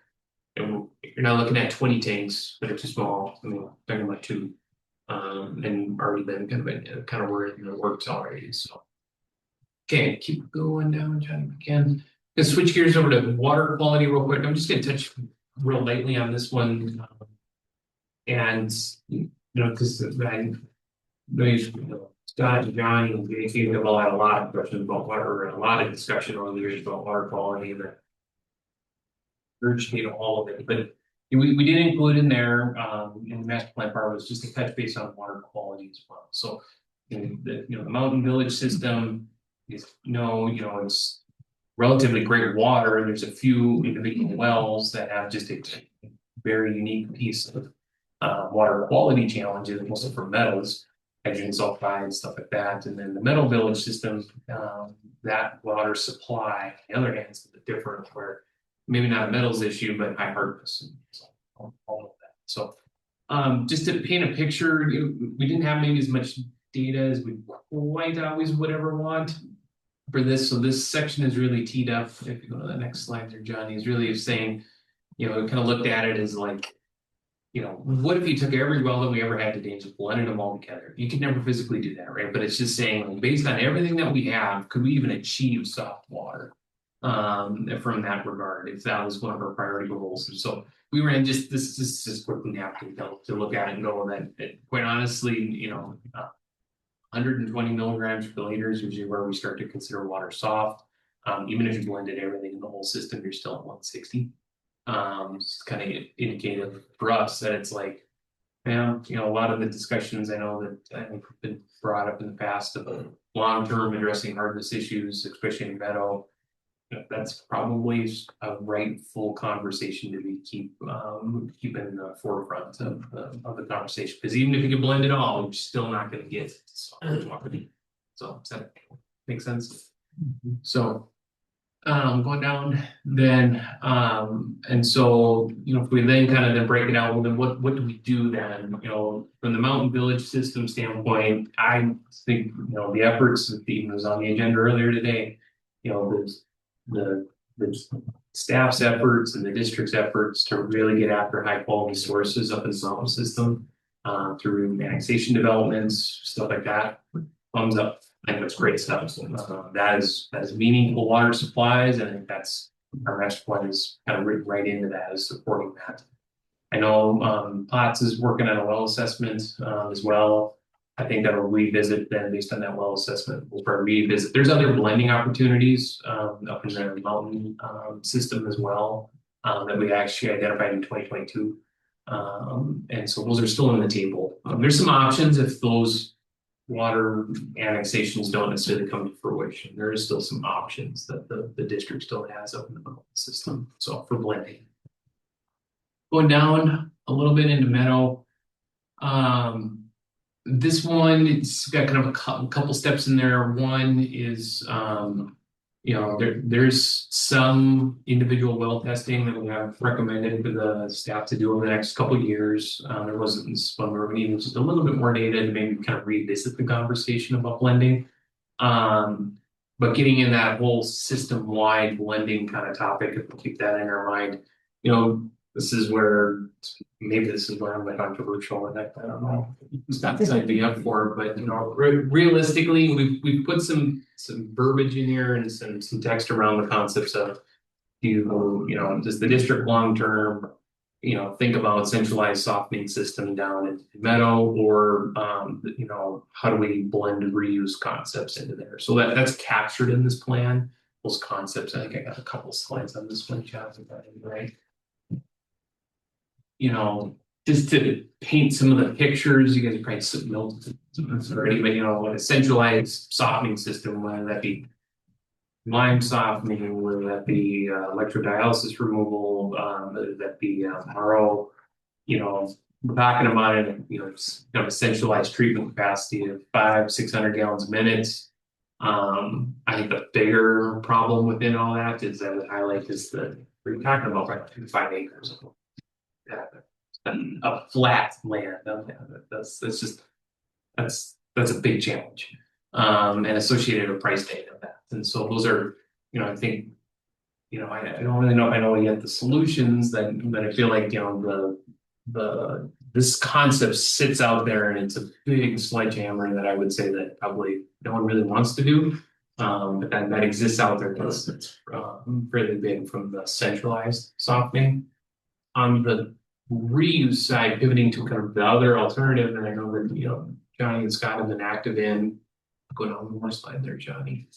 you're not looking at 20 tanks that are too small. I mean, talking about 2, and already been kind of where it works already. So, okay, keep going down, John, again. Let's switch gears over to water quality real quick. I'm just going to touch real lightly on this one, and because Scott and Johnny and JT have had a lot of questions about water and a lot of discussion over the years about water quality and regurgitate all of it. But we did include in there in the master plan part was just a touch base on water quality as well. So the Mountain Village system is it's relatively great water. There's a few individual wells that have just a very unique piece of water quality challenges, mostly for metals, hydrogen sulfide, stuff like that. And then the Meadow Village system, that water supply, on the other hand, is a bit different, where maybe not a metals issue, but high hardness. And so, all of that. So just to paint a picture, we didn't have maybe as much data as we quite always would ever want for this. So this section is really teed up. If you go to the next slide there, Johnny, is really saying, we kind of looked at it as like, what if you took every well that we ever had to date and just blended them all together? You could never physically do that, right? But it's just saying, like, based on everything that we have, could we even achieve soft water from that regard, if that was one of our priority goals? And so we ran just this quickly napkin to look at it and go that quite honestly, 120 milligrams per liter is usually where we start to consider water soft. Even if you blended everything in the whole system, you're still at 160. It's kind of indicative for us that it's like, a lot of the discussions I know that I think have been brought up in the past about long-term addressing hardness issues, especially in meadow. That's probably a rightful conversation to be keep in the forefront of the conversation, because even if you can blend it all, you're still not going to get to water. So does that make sense? So going down then, and so if we then kind of then break it out, well, then what do we do then? From the Mountain Village system standpoint, I think the efforts that even was on the agenda earlier today, there's the staff's efforts and the district's efforts to really get after high quality sources up in the mountain system through annexation developments, stuff like that. Thumbs up. I think that's great stuff. That is meaningful water supplies, and I think that's our next one is kind of written right into that, is supporting that. I know Potts is working on a well assessment as well. I think that'll revisit then based on that well assessment. We'll probably revisit. There's other blending opportunities up in the mountain system as well that we actually identified in 2022. And so those are still on the table. There's some options if those water annexations don't necessarily come to fruition. There is still some options that the district still has up in the mountain system. So for blending. Going down a little bit into meadow. This one, it's got kind of a couple steps in there. One is, there's some individual well testing that we have recommended for the staff to do over the next couple of years. There wasn't this one where we needed just a little bit more data to maybe kind of revisit the conversation about blending. But getting in that whole system-wide blending kind of topic, if we keep that in our mind, this is where I'm controversial, and I don't know. It's not signing up for it, but realistically, we've put some verbiage in here and some text around the concepts of does the district long term think about centralized softening system down in meadow, or how do we blend reuse concepts into there? So that's captured in this plan. Those concepts, I think I got a couple slides on this one, Jeff, right? Just to paint some of the pictures, you guys probably submitted already, but what a centralized softening system, whether that be lime softening, whether that be electrodialysis removal, whether that be RO, we're talking about a centralized treatment capacity of 500-600 gallons a minute. I think the bigger problem within all that is I would highlight is we're talking about right 2 to 5 acres of a flat land. That's a big challenge, and associated with price tag of that. And so those are, I think, I don't really know if I know yet the solutions that I feel like, this concept sits out there and it's a big sledgehammer that I would say that probably no one really wants to do. But that exists out there because it's fairly big from the centralized softening. On the reuse side, pivoting to kind of the other alternative, and I know that Johnny and Scott have been active in. Going on one more slide there, Johnny.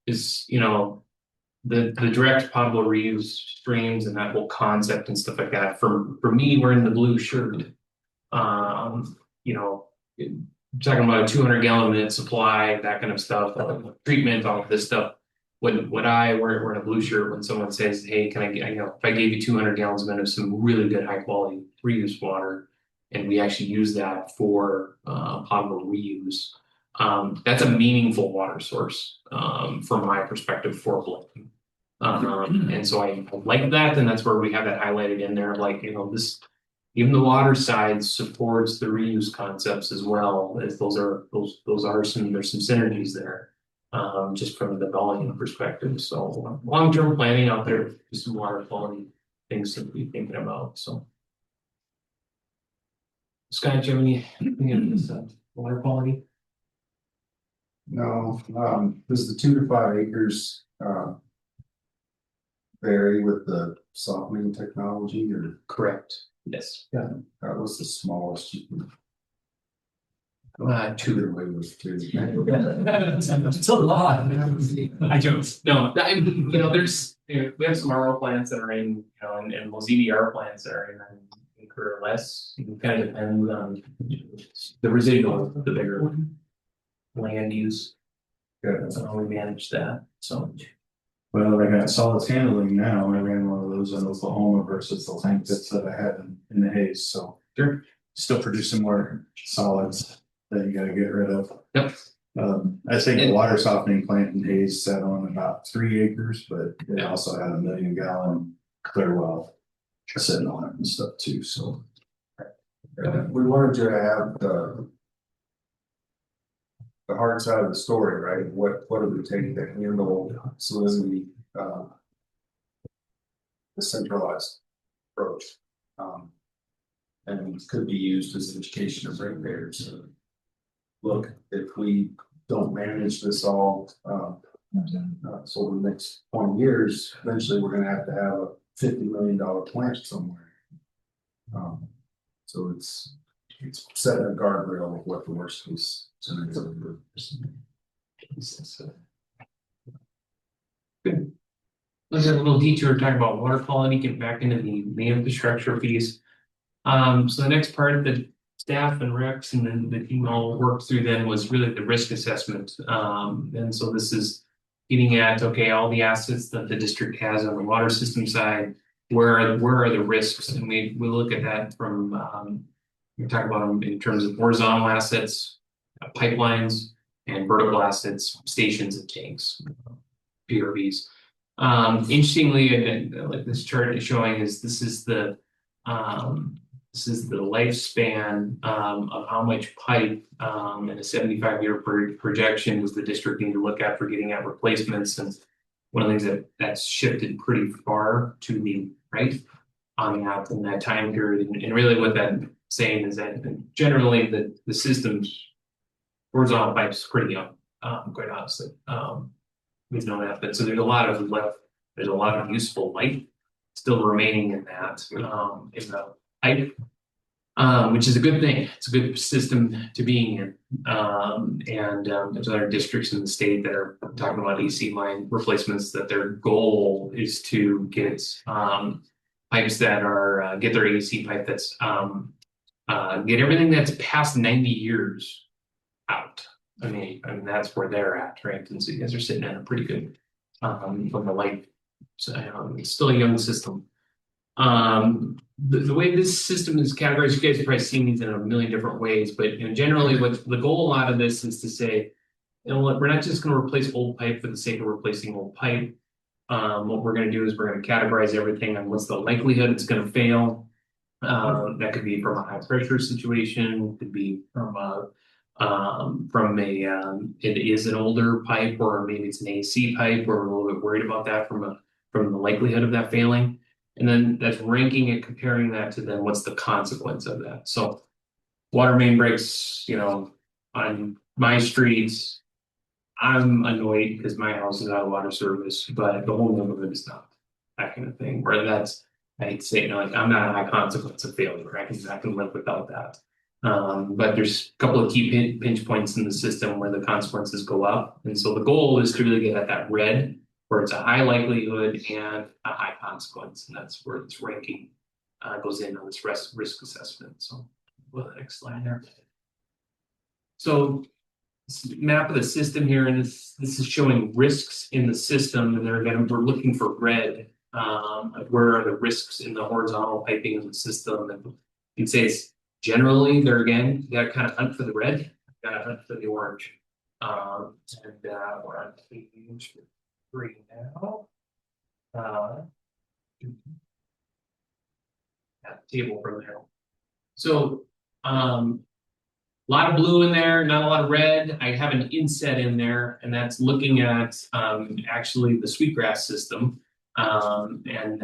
Is the direct potable reuse streams and that whole concept and stuff like that. For me, we're in the blue shirt. Talking about a 200 gallon minute supply, that kind of stuff, treatment, all of this stuff. We're in a blue shirt when someone says, hey, can I get, if I gave you 200 gallons a minute of some really good high quality reuse water, and we actually use that for potable reuse, that's a meaningful water source from my perspective for blending. And so I like that, and that's where we have that highlighted in there, like, this. Even the water side supports the reuse concepts as well, as those are there's some synergies there. Just from the volume perspective, so long-term planning out there, just some water quality things to be thinking about, so. Scott, do you have anything in this water quality? No, does the 2 to 5 acres, vary with the softening technology or? Correct, yes. Yeah. That was the smallest you can. 2. Away with 2. It's a lot. I don't, no, there's, we have some RO plants that are in, and most EDR plants that are in Career less. It kind of depends on the residual, the bigger land use. Yeah. That's how we manage that, so. Well, I got solids handling now. I ran one of those in Oklahoma versus the tank pits that I had in the haze, so. Sure. Still producing more solids that you gotta get rid of. Yep. I think the water softening plant in Hayes sat on about 3 acres, but it also had a 1,000,000-gallon clear well sitting on it and stuff too, so. We wanted to have the hard side of the story, right? What do we take to handle salinity, the centralized approach? And could be used as education of ratepayers. So look, if we don't manage this all, so the next 20 years, eventually we're gonna have a $50 million plant somewhere. So it's setting a guardrail of what the worst case scenario is. Good. Let's have a little detour talking about water quality, get back into the infrastructure piece. So the next part that staff and Rex and then the team all worked through then was really the risk assessment. And so this is getting at, okay, all the assets that the district has on the water system side, where are the risks? And we look at that from, we talk about them in terms of horizontal assets, pipelines, and vertical assets, stations and tanks, PRVs. Interestingly, and like this chart is showing, this is the lifespan of how much pipe in a 75-year projection does the district need to look at for getting at replacements. And one of the things that's shifted pretty far to the right on that in that time period. And really what that's saying is that generally the system's horizontal pipe's pretty young, quite honestly. We know that, but so there's a lot of useful life still remaining in that in the pipe, which is a good thing. It's a good system to be in. And there's other districts in the state that are talking about AC line replacements, that their goal is to get pipes that are get their AC pipe that's get everything that's past 90 years out. I mean that's where they're at, right? And so you guys are sitting at a pretty good from the light. So it's still a young system. The way this system is categorized, you guys have probably seen these in a million different ways, but generally what the goal out of this is to say, we're not just going to replace old pipe for the sake of replacing old pipe. What we're going to do is we're going to categorize everything on what's the likelihood it's going to fail. That could be from a high pressure situation, could be from it is an older pipe, or maybe it's an AC pipe, or we're a little bit worried about that from the likelihood of that failing. And then that's ranking it, comparing that to then what's the consequence of that. So water main breaks, on my streets, I'm annoyed because my house is out of water service, but the whole neighborhood is not. That kind of thing. Where that's, I hate to say it, I'm not a high consequence of failure. I can live without that. But there's a couple of key pinch points in the system where the consequences go up. And so the goal is to really get at that red, where it's a high likelihood and a high consequence. And that's where this ranking goes in on this risk assessment. So go to the next slide there. So this map of the system here, and this is showing risks in the system. And there again, we're looking for red. Where are the risks in the horizontal piping of the system? And you can say it's generally there again, you gotta kind of hunt for the red, you gotta hunt for the orange. And we're on page 3 now. That table from there. So, a lot of blue in there, not a lot of red. I have an inset in there, and that's looking at actually the sweetgrass system. And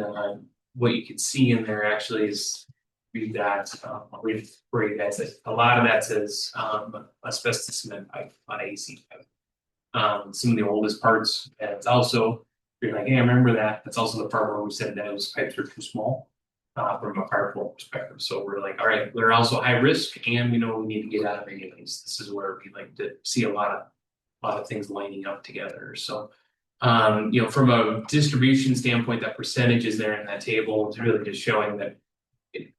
what you can see in there actually is read that. I'll read it for you guys. A lot of that says asbestos cement pipe, not AC pipe. Some of the oldest parts, and it's also, you're like, hey, I remember that. That's also the part where we said that those pipes are too small from a fire flow perspective. So we're like, all right, we're also high risk, and we know we need to get out of any of these. This is where we like to see a lot of things lining up together. So, from a distribution standpoint, that percentage is there in that table. It's really just showing that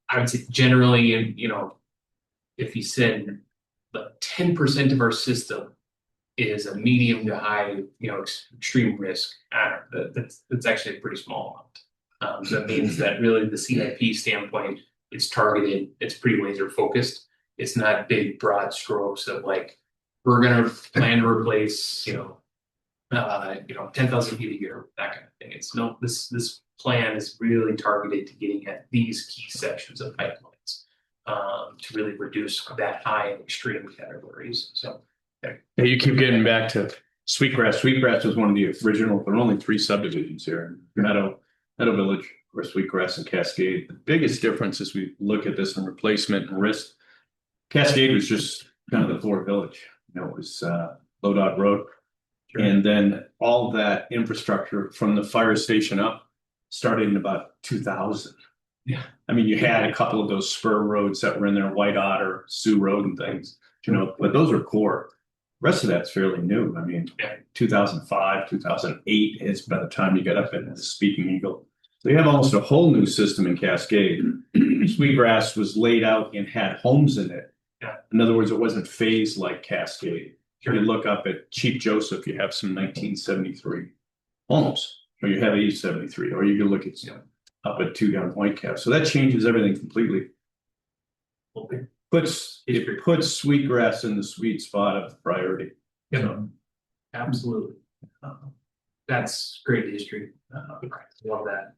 I would say generally, if you said 10% of our system is a medium to high, extreme risk. That's actually a pretty small amount. So that means that really the CIP standpoint is targeted. It's pretty laser focused. It's not big broad strokes of like we're gonna plan to replace 10,000 feet a year, that kind of thing. It's no this plan is really targeted to getting at these key sections of pipelines to really reduce that high and extreme categories. So. Yeah, you keep getting back to Sweetgrass. Sweetgrass was one of the original. There are only 3 subdivisions here: Meadow Village, or Sweetgrass, and Cascade. The biggest difference as we look at this in replacement and risk, Cascade was just kind of the Fort Village. It was Low Dot Road, and then all that infrastructure from the fire station up started in about 2000. Yeah, I mean, you had a couple of those spur roads that were in there, White Otter, Sioux Road, and things. But those are core. Rest of that's fairly new. I mean, 2005, 2008 is by the time you get up into the Speaking Eagle. So you have almost a whole new system in Cascade. Sweetgrass was laid out and had homes in it. Yeah. In other words, it wasn't phased like Cascade. If you look up at Chief Joseph, you have some 1973 homes, or you have 873, or you can look at up at 2 down White Cap. So that changes everything completely. Okay. It puts Sweetgrass in the sweet spot of priority. Yeah, absolutely. That's great history. Love that.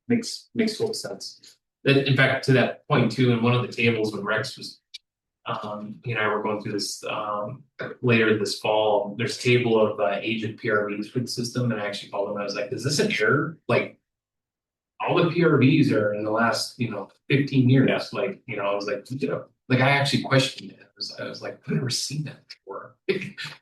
Makes total sense. In fact, to that point too, in one of the tables when Rex was, he and I were going through this later this fall. There's a table of agent PRVs for the system, and I actually called him. I was like, "Is this an error? Like, all the PRVs are in the last 15 years." Yeah. I was like, I actually questioned it. I was like, I've never seen that before.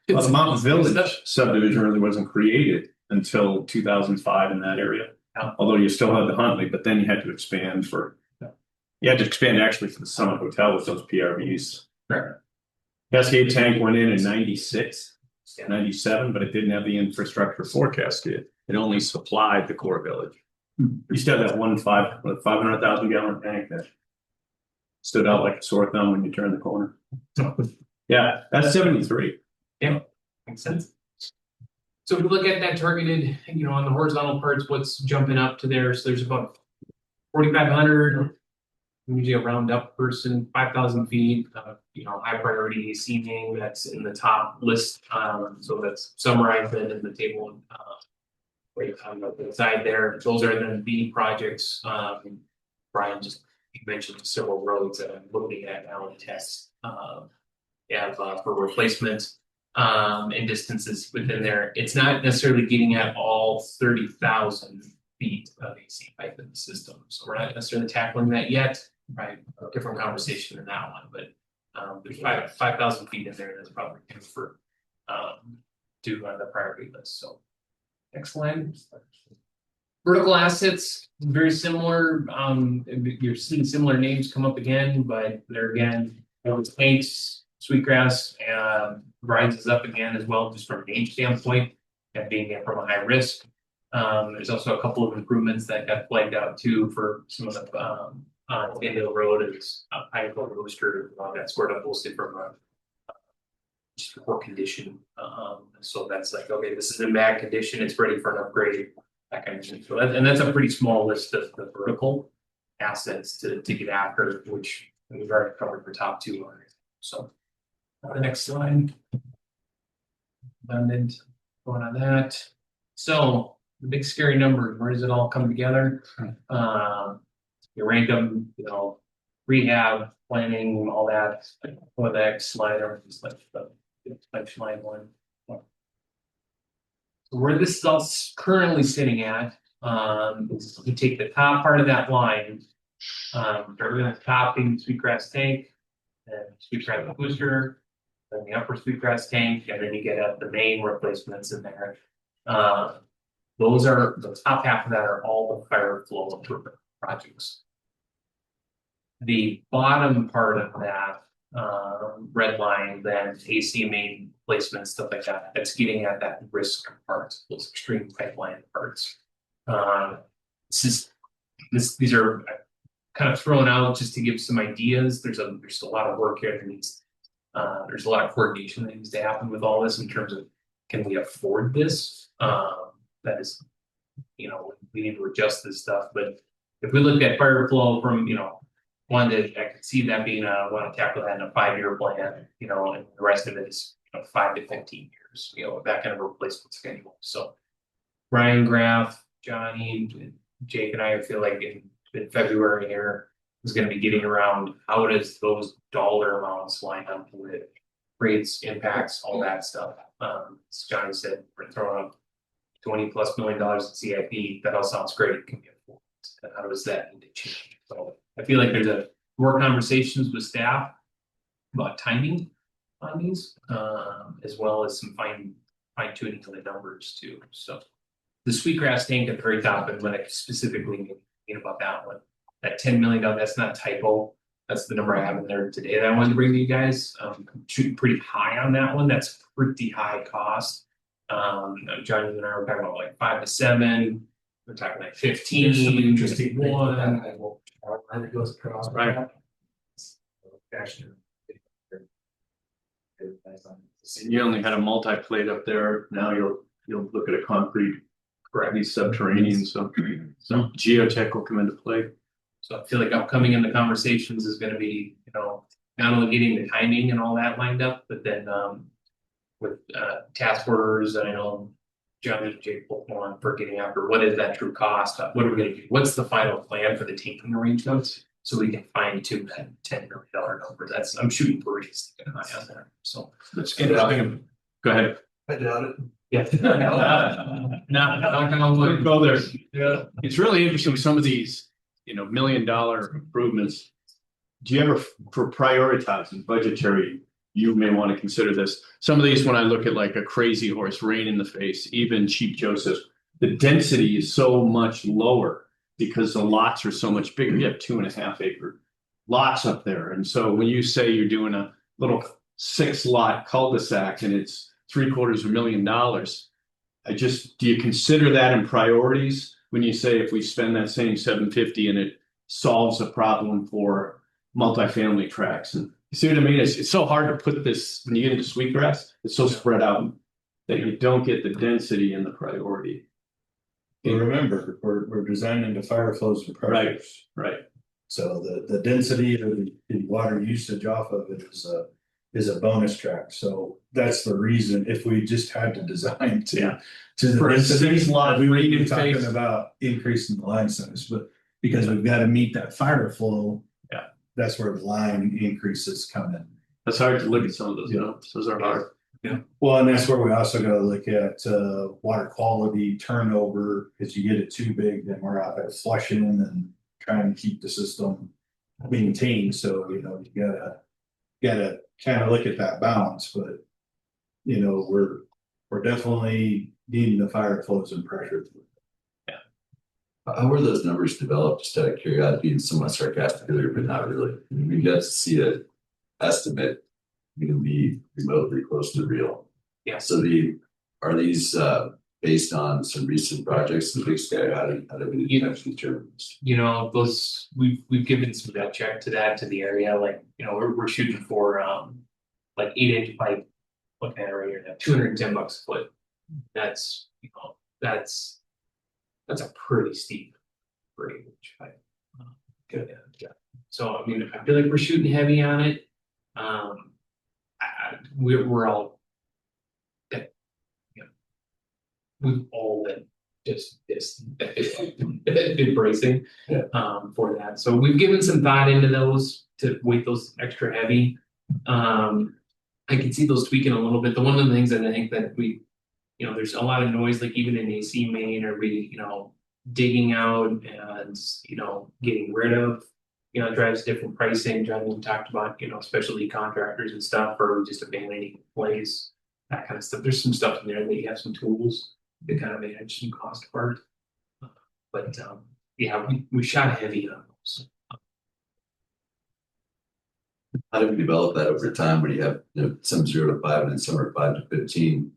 Well, the Mountain Village subdivision really wasn't created until 2005 in that area. Although you still had the Huntley, but then you had to expand actually for the Summit Hotel with those PRVs. Right. Cascade Tank went in 96, 97, but it didn't have the infrastructure for Cascade. It only supplied the core village. You still have that 500,000 gallon tank that stood out like a sore thumb when you turn the corner. Yeah, that's 73. Yeah, makes sense. So if we look at that targeted, on the horizontal parts, what's jumping up to there? So there's about 4,500, usually a round up person, 5,000 feet, high priority seaming that's in the top list. So that's summarized then in the table. Right on the side there. Those are then the projects. Brian just mentioned several roads that I'm looking at now in test. For replacement and distances within there. It's not necessarily getting at all 30,000 feet of AC pipe in the system. So we're not necessarily tackling that yet. Right, a different conversation than that one. But there's 5,000 feet in there that's probably good for to the priority list. So. Next line. Vertical assets, very similar. You're seeing similar names come up again, but they're again, it's paints, Sweetgrass, and Brian's is up again as well, just from an age standpoint and being from a high risk. There's also a couple of improvements that got flagged out too for some of the Indian Road is Pinnacle Rooster that's scored up mostly from just poor condition. So that's like, okay, this is in bad condition, it's ready for an upgrade, that kind of thing. So that's a pretty small list of the vertical assets to get after, which we've already covered for top 200. So the next slide. Abundant going on that. So the big scary numbers, where does it all come together? You rank them, you know, rehab, planning, all that, like, for the next slide or just like the slide one. So where this is all currently sitting at, is you take the top part of that line, starting at the top being sweetgrass tank, and sweetgrass booster, then the upper sweetgrass tank, and then you get at the main replacements in there. Those are, the top half of that are all the fire flow improvement projects. The bottom part of that, red line, then AC main placement, stuff like that, that's getting at that risk part, those extreme pipeline parts. These are kind of thrown out just to give some ideas. There's a lot of work here that needs, there's a lot of coordination that needs to happen with all this in terms of, can we afford this? That is, you know, we need to adjust this stuff, but if we look at fire flow from, you know, one that I could see that being want to tackle that in a 5-year plan, you know, and the rest of it is, you know, 5 to 15 years, you know, that kind of a replacement schedule. So Brian Graff, Johnny, Jake, and I feel like in February here is going to be getting around how does those dollar amounts line up with rates, impacts, all that stuff. As Johnny said, we're throwing up $20+ million in CIP. That all sounds great. Can be afforded. And how does that need to change? So I feel like there's more conversations with staff about timing on these, as well as some fine tuning of the numbers too. So the sweetgrass tank at the very top, and when I specifically mean about that one, that $10 million, that's not a typo. That's the number I have in there today that I wanted to bring to you guys. I'm shooting pretty high on that one. That's pretty high cost. Johnny and I were talking about like 5 to 7. We're talking like 15. Interesting. One. And it goes across. Right. And you only had a multi-plate up there. Now you'll look at a concrete, correctly subterranean. So geotech will come into play. So I feel like upcoming in the conversations is going to be, you know, not only getting the timing and all that lined up, but then with task orders, and I know John and Jake both want for getting after what is that true cost? What are we going to do? What's the final plan for the taking arrangements? So we can fine tune that $10 million number. That's, I'm shooting pretty high on there. So that's interesting. Go ahead. I doubt it. Yeah. Don't go there. Yeah. It's really interesting with some of these, you know, $1 million improvements. Do you ever, for prioritizing budgetary, you may want to consider this. Some of these, when I look at like a Crazy Horse, Rain in the Face, even Cheap Joseph, the density is so much lower because the lots are so much bigger. You have 2.5 acre lots up there. And so when you say you're doing a little 6-lot cul-de-sac and it's $750,000, do you consider that in priorities when you say if we spend that same 750 and it solves a problem for multifamily tracts? And you see what I mean? It's so hard to put this when you get into sweetgrass. It's so spread out that you don't get the density and the priority. But remember, we're designing the fire flows and pressures. Right. So the density or the water usage off of it is a bonus track. So that's the reason if we just had to design to the For density, 6-lot we wouldn't be rated talking phase. about increasing the line size, but because we've got to meet that fire flow. Yeah. That's where the line increases come in. That's hard to look at some of those, you know, those are hard. Yeah. Well, and that's where we also got to look at water quality turnover. Because you get it too big, then we're out there flushing and trying to keep the system maintained. So you know you gotta kind of look at that balance. But you know we're definitely needing the fire flows and pressure. Yeah. How were those numbers developed? Just out of curiosity, being somewhat sarcastic earlier, but not really. We got to see an estimate going to be remotely close to real. Yeah. So are these based on some recent projects in the Big Sky? How do we actually determine this? You know, those we've given some gut check to the area. Like, you know, we're shooting for like 8-inch pipe. Looking at it right here now, $210 a foot. That's, you know, that's a pretty steep 8-inch pipe. Good. Yeah. So I mean, I feel like we're shooting heavy on it. We're all, you know, we've all been just is good pricing. Yeah. For that. So we've given some thought into those to weight those extra heavy. I can see those tweaking a little bit. The one of the things that I think that we, there's a lot of noise, like even in AC main, or we, digging out and, getting rid of, drives different pricing. John, we talked about, specialty contractors and stuff, or just abandoning place, that kind of stuff. There's some stuff in there that you have some tools to kind of manage some cost part. But yeah, we shot heavy on those. How do we develop that over time when you have, some 0 to 5 and then some are 5 to 15?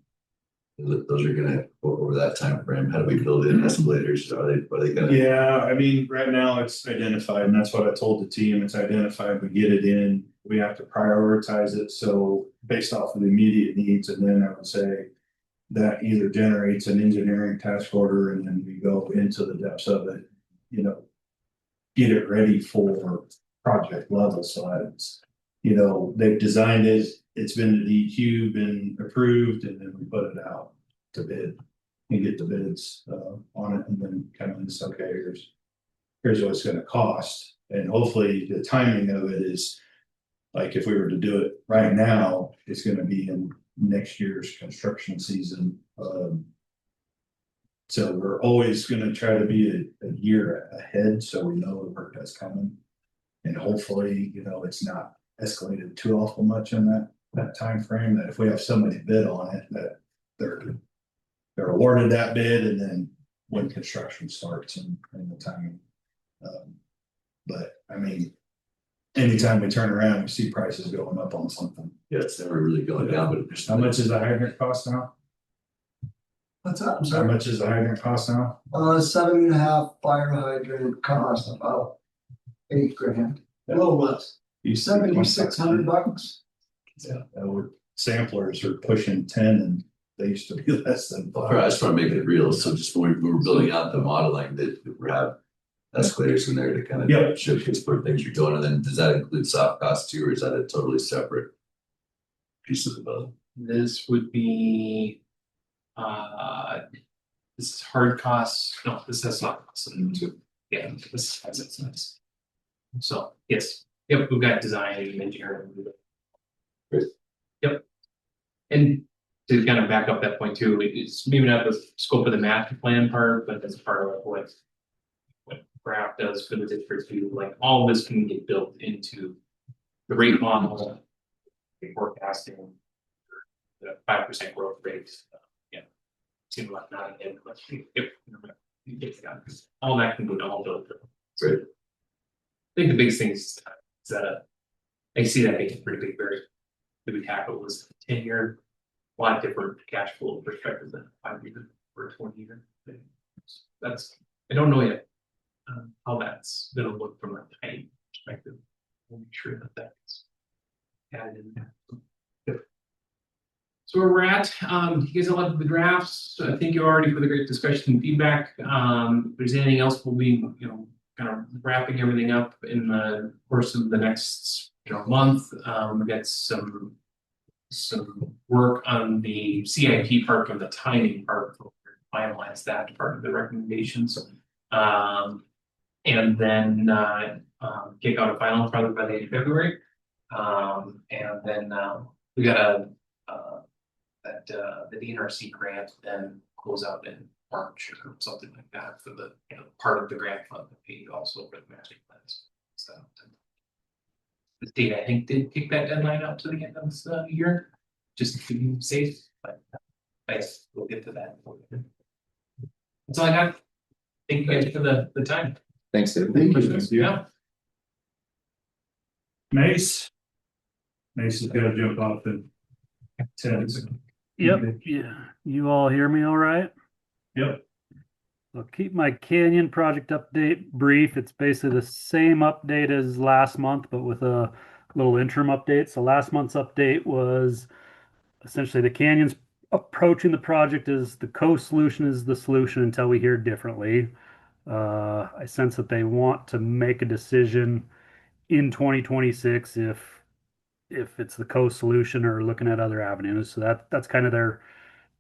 Those are gonna, over that time frame, how do we build in escalators? Are they gonna? Yeah, I mean, right now it's identified, and that's what I told the team. It's identified, we get it in, we have to prioritize it. So based off of the immediate needs, and then I would say that either generates an engineering task order, and then we go into the depths of it, get it ready for project level. So it's, they've designed it, it's been to DQ, been approved, and then we put it out to bid and get the bids on it, and then kind of say, okay, here's what it's going to cost. And hopefully the timing of it is, like, if we were to do it right now, it's going to be in next year's construction season. So we're always going to try to be a year ahead, so we know the work that's coming. And hopefully, it's not escalated too awful much in that time frame, that if we have somebody bid on it, that they're awarded that bid, and then when construction starts and the timing. But I mean, anytime we turn around, we see prices going up on something. Yeah, it's never really going down, but How much is a hydrant cost now? What's up? I'm How sorry. much is a hydrant cost now? 7.5 fire hydrant cost about $8,000, a little less, $7,600. Yeah, samplers are pushing 10, and they used to be less than 5. I just want to make it real. So just when we were building out the modeling, that we have escalators in there to kind of showcase where things are going. And then does that include soft costs too, or is that a totally separate piece of the bill? This would be this is hard costs. No, this has soft costs in it too. Yeah, this has its nice. So yes, yep, we've got design and engineering. Great. Yep. And to kind of back up that point too, it's maybe not the scope of the master plan part, but as part of what graph does for the district view, like all of this can get built into the rate model, the forecasting, the 5% growth rate. Seem like not again, but all that can go all built. Great. I think the biggest thing is that I see that making pretty big barrier that we tackle is 10-year, a lot of different cash flow perspectives than 5-year or 20-year. That's, I don't know yet how that's going to look from a time perspective. We'll make sure that that's added in there. So where we're at, you guys all have the drafts. Thank you already for the great discussion and feedback. If there's anything else, we'll be, kind of wrapping everything up in the course of the next, month. We got some work on the CIP part of the timing part. We'll finalize that part of the recommendations. And then kick out a final product by the end of February. And then we got the DNRC grant then close out in March or something like that for the part of the grant fund that paid also for the master plans. So the state, I think, did kick that deadline out to the end of this year, just to be safe. But we'll get to that. That's all I got. Thank you guys for the time. Thanks, Dave. Thank you. Yeah. Mace has got to jump off in 10. Yep. Yeah. You all hear me all right? Yep. I'll keep my Canyon project update brief. It's basically the same update as last month, but with a little interim update. So last month's update was essentially the Canyon's approaching the project as the co-solution is the solution until we hear differently. I sense that they want to make a decision in 2026 if it's the co-solution or looking at other avenues. So that's kind of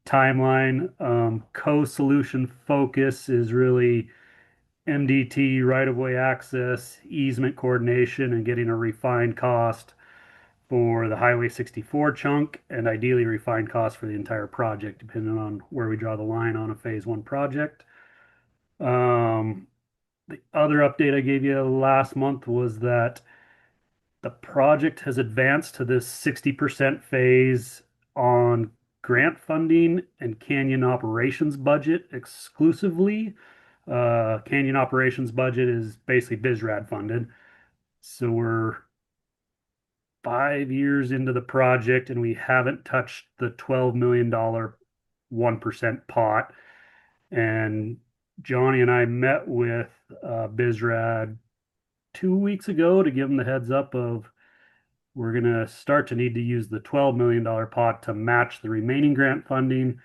timeline. Co-solution focus is really MDT, right-of-way access, easement coordination, and getting a refined cost for the Highway 64 chunk, and ideally refined cost for the entire project, depending on where we draw the line on a phase one project. The other update I gave you last month was that the project has advanced to this 60% phase on grant funding and Canyon operations budget exclusively. Canyon operations budget is basically BizRad funded. So we're 5 years into the project and we haven't touched the $12 million 1% pot. And Johnny and I met with BizRad 2 weeks ago to give them the heads up of we're going to start to need to use the $12 million pot to match the remaining grant funding.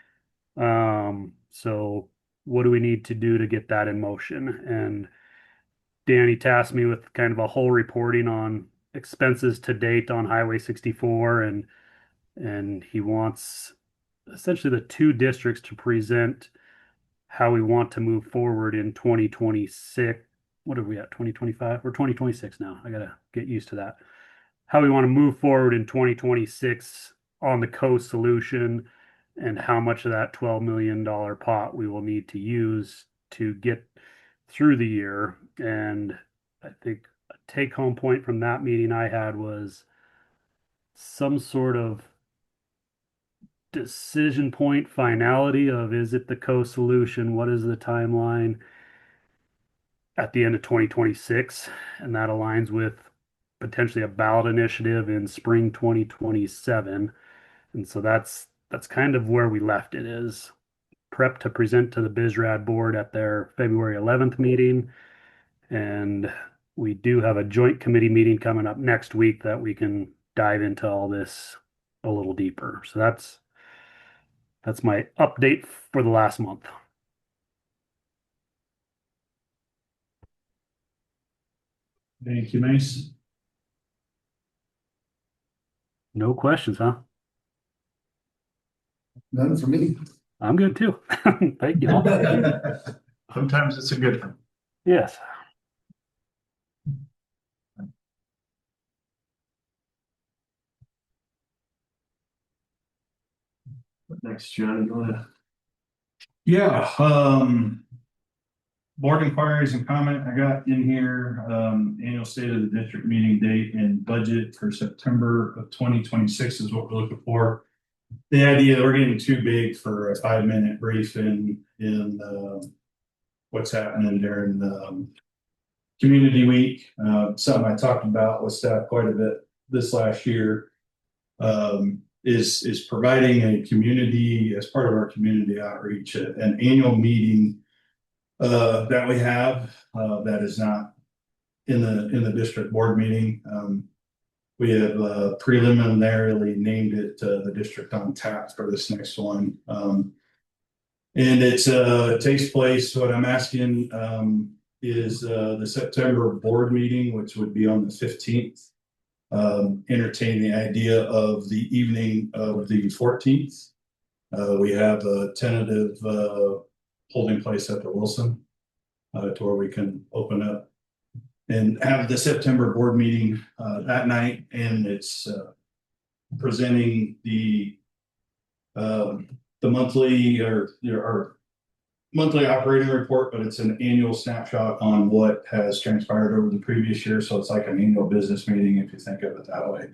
So what do we need to do to get that in motion? And Danny tasked me with kind of a whole reporting on expenses to date on Highway 64, and he wants essentially the two districts to present how we want to move forward in 2026. What are we at? 2025 or 2026 now? I gotta get used to that. How we want to move forward in 2026 on the coast solution and how much of that $12 million pot we will need to use to get through the year. And I think a take home point from that meeting I had was some sort of decision point finality of is it the co-solution? What is the timeline at the end of 2026? And that aligns with potentially a ballot initiative in spring 2027. And so that's kind of where we left it, is prep to present to the BizRad board at their February 11th meeting. And we do have a joint committee meeting coming up next week that we can dive into all this a little deeper. So that's my update for the last month. Thank you, Mace. No questions, huh? None for me. I'm good too. Thank you. Sometimes it's a good thing. Yes. What next, John? You wanna? Yeah, board inquiries and comment I got in here, annual state of the district meeting date and budget for September of 2026 is what we're looking for. The idea, we're getting too big for a 5-minute brief in what's happening during community week. Something I talked about with staff quite a bit this last year. Is providing a community, as part of our community outreach, an annual meeting that we have that is not in the district board meeting. We have preliminarily named it the district on tap for this next one. And it takes place, what I'm asking is the September board meeting, which would be on the 15th. Entertain the idea of the evening of the 14th. We have a tentative holding place at the Wilson to where we can open up and have the September board meeting that night. And it's presenting the monthly or monthly operating report, but it's an annual snapshot on what has transpired over the previous year. So it's like an annual business meeting, if you think of it that way.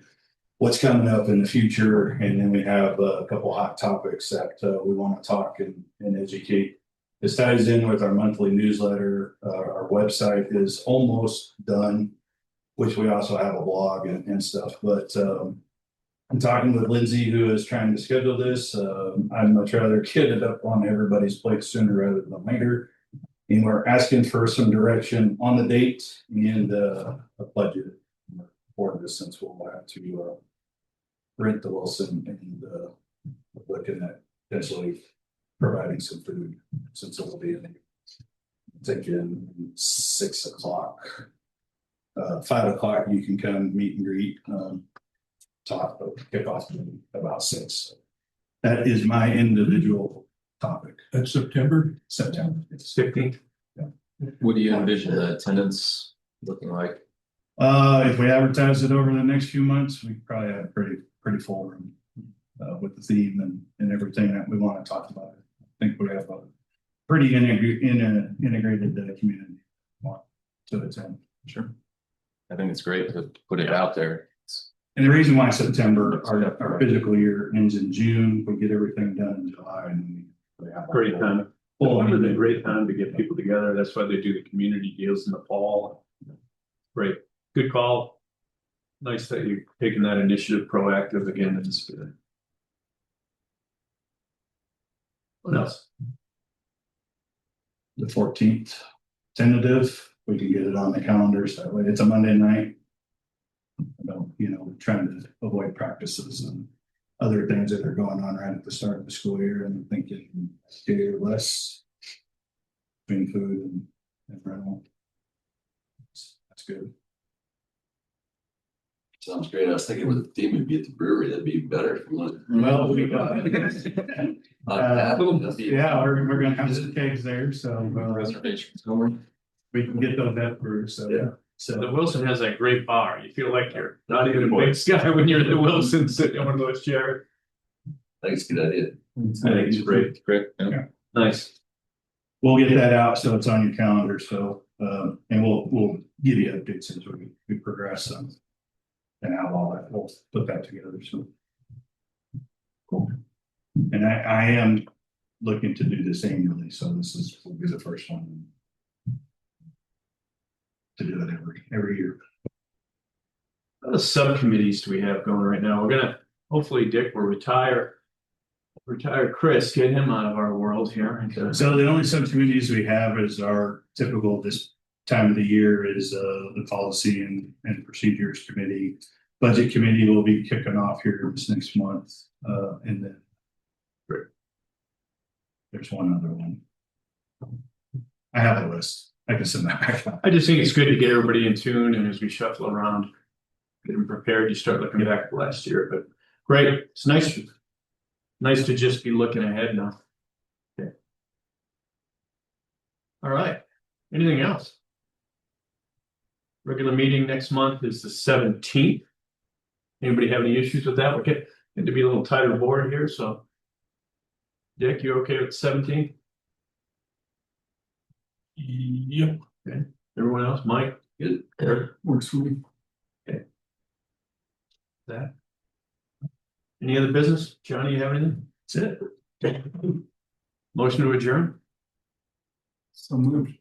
What's coming up in the future, and then we have a couple hot topics that we want to talk and educate. This ties in with our monthly newsletter. Our website is almost done, which we also have a blog and stuff. But I'm talking with Lindsay, who is trying to schedule this. I'd much rather get it up on everybody's plate sooner rather than later. And we're asking for some direction on the date and a budget for this, since we'll have to rent the Wilson and looking at potentially providing some food, since it will be in thinking 6 o'clock. 5 o'clock you can come meet and greet. Talk, but kick off about 6. That is my individual topic, That's September. September. It's 15th. What do you envision the attendance looking like? If we advertise it over the next few months, we probably have a pretty full room. With the theme and everything that we want to talk about. I think we have a pretty integrated community want to attend. Sure. I think it's great to put it out there. And the reason why September, our physical year ends in June, we get everything done in July and we have Great time. Well, it's a great time to get people together. That's why they do the community deals in the fall. Great, good call. Nice that you're taking that initiative proactive again. It's good. What else? The 14th tentative, we can get it on the calendars that way. It's a Monday night. Trying to avoid practices and other things that are going on right at the start of the school year, and thinking do less between food and rental. That's good. Sounds great. I was thinking with the theme would be at the brewery, that'd be better. Well, we yeah, we're gonna have some kegs there, so Reservations. we can get those after. So Yeah. So The Wilson has that great bar. You feel like you're not even a big sky when you're at the Wilson sitting in one of those chairs. I think it's a good idea. I think it's great. Great. Yeah. Nice. We'll get that out so it's on your calendar. So and we'll give you updates as we progress and have all that. We'll put that together. So cool. And I am looking to do this annually, so this will be the first one to do it every year. What other subcommittees do we have going right now? We're gonna, hopefully Dick will retire Chris, get him out of our world here. So the only subcommittees we have is our typical this time of the year is the policy and procedures committee. Budget committee will be kicking off here this next month. And then there's one other one. I have a list. I can send that back. I just think it's good to get everybody in tune, and as we shuffle around, get them prepared, you start looking back at last year, but great. It's nice to just be looking ahead now. Okay. All right. Anything else? Regular meeting next month is the 17th. Anybody have any issues with that? We're getting to be a little tighter board here, so. Dick, you okay with the 17th? Yep. Okay. Everyone else, Mike? Good. Eric? Works for me. Okay. That. Any other business? Johnny, you have anything? That's it. Okay. Motion to adjourn? So moved.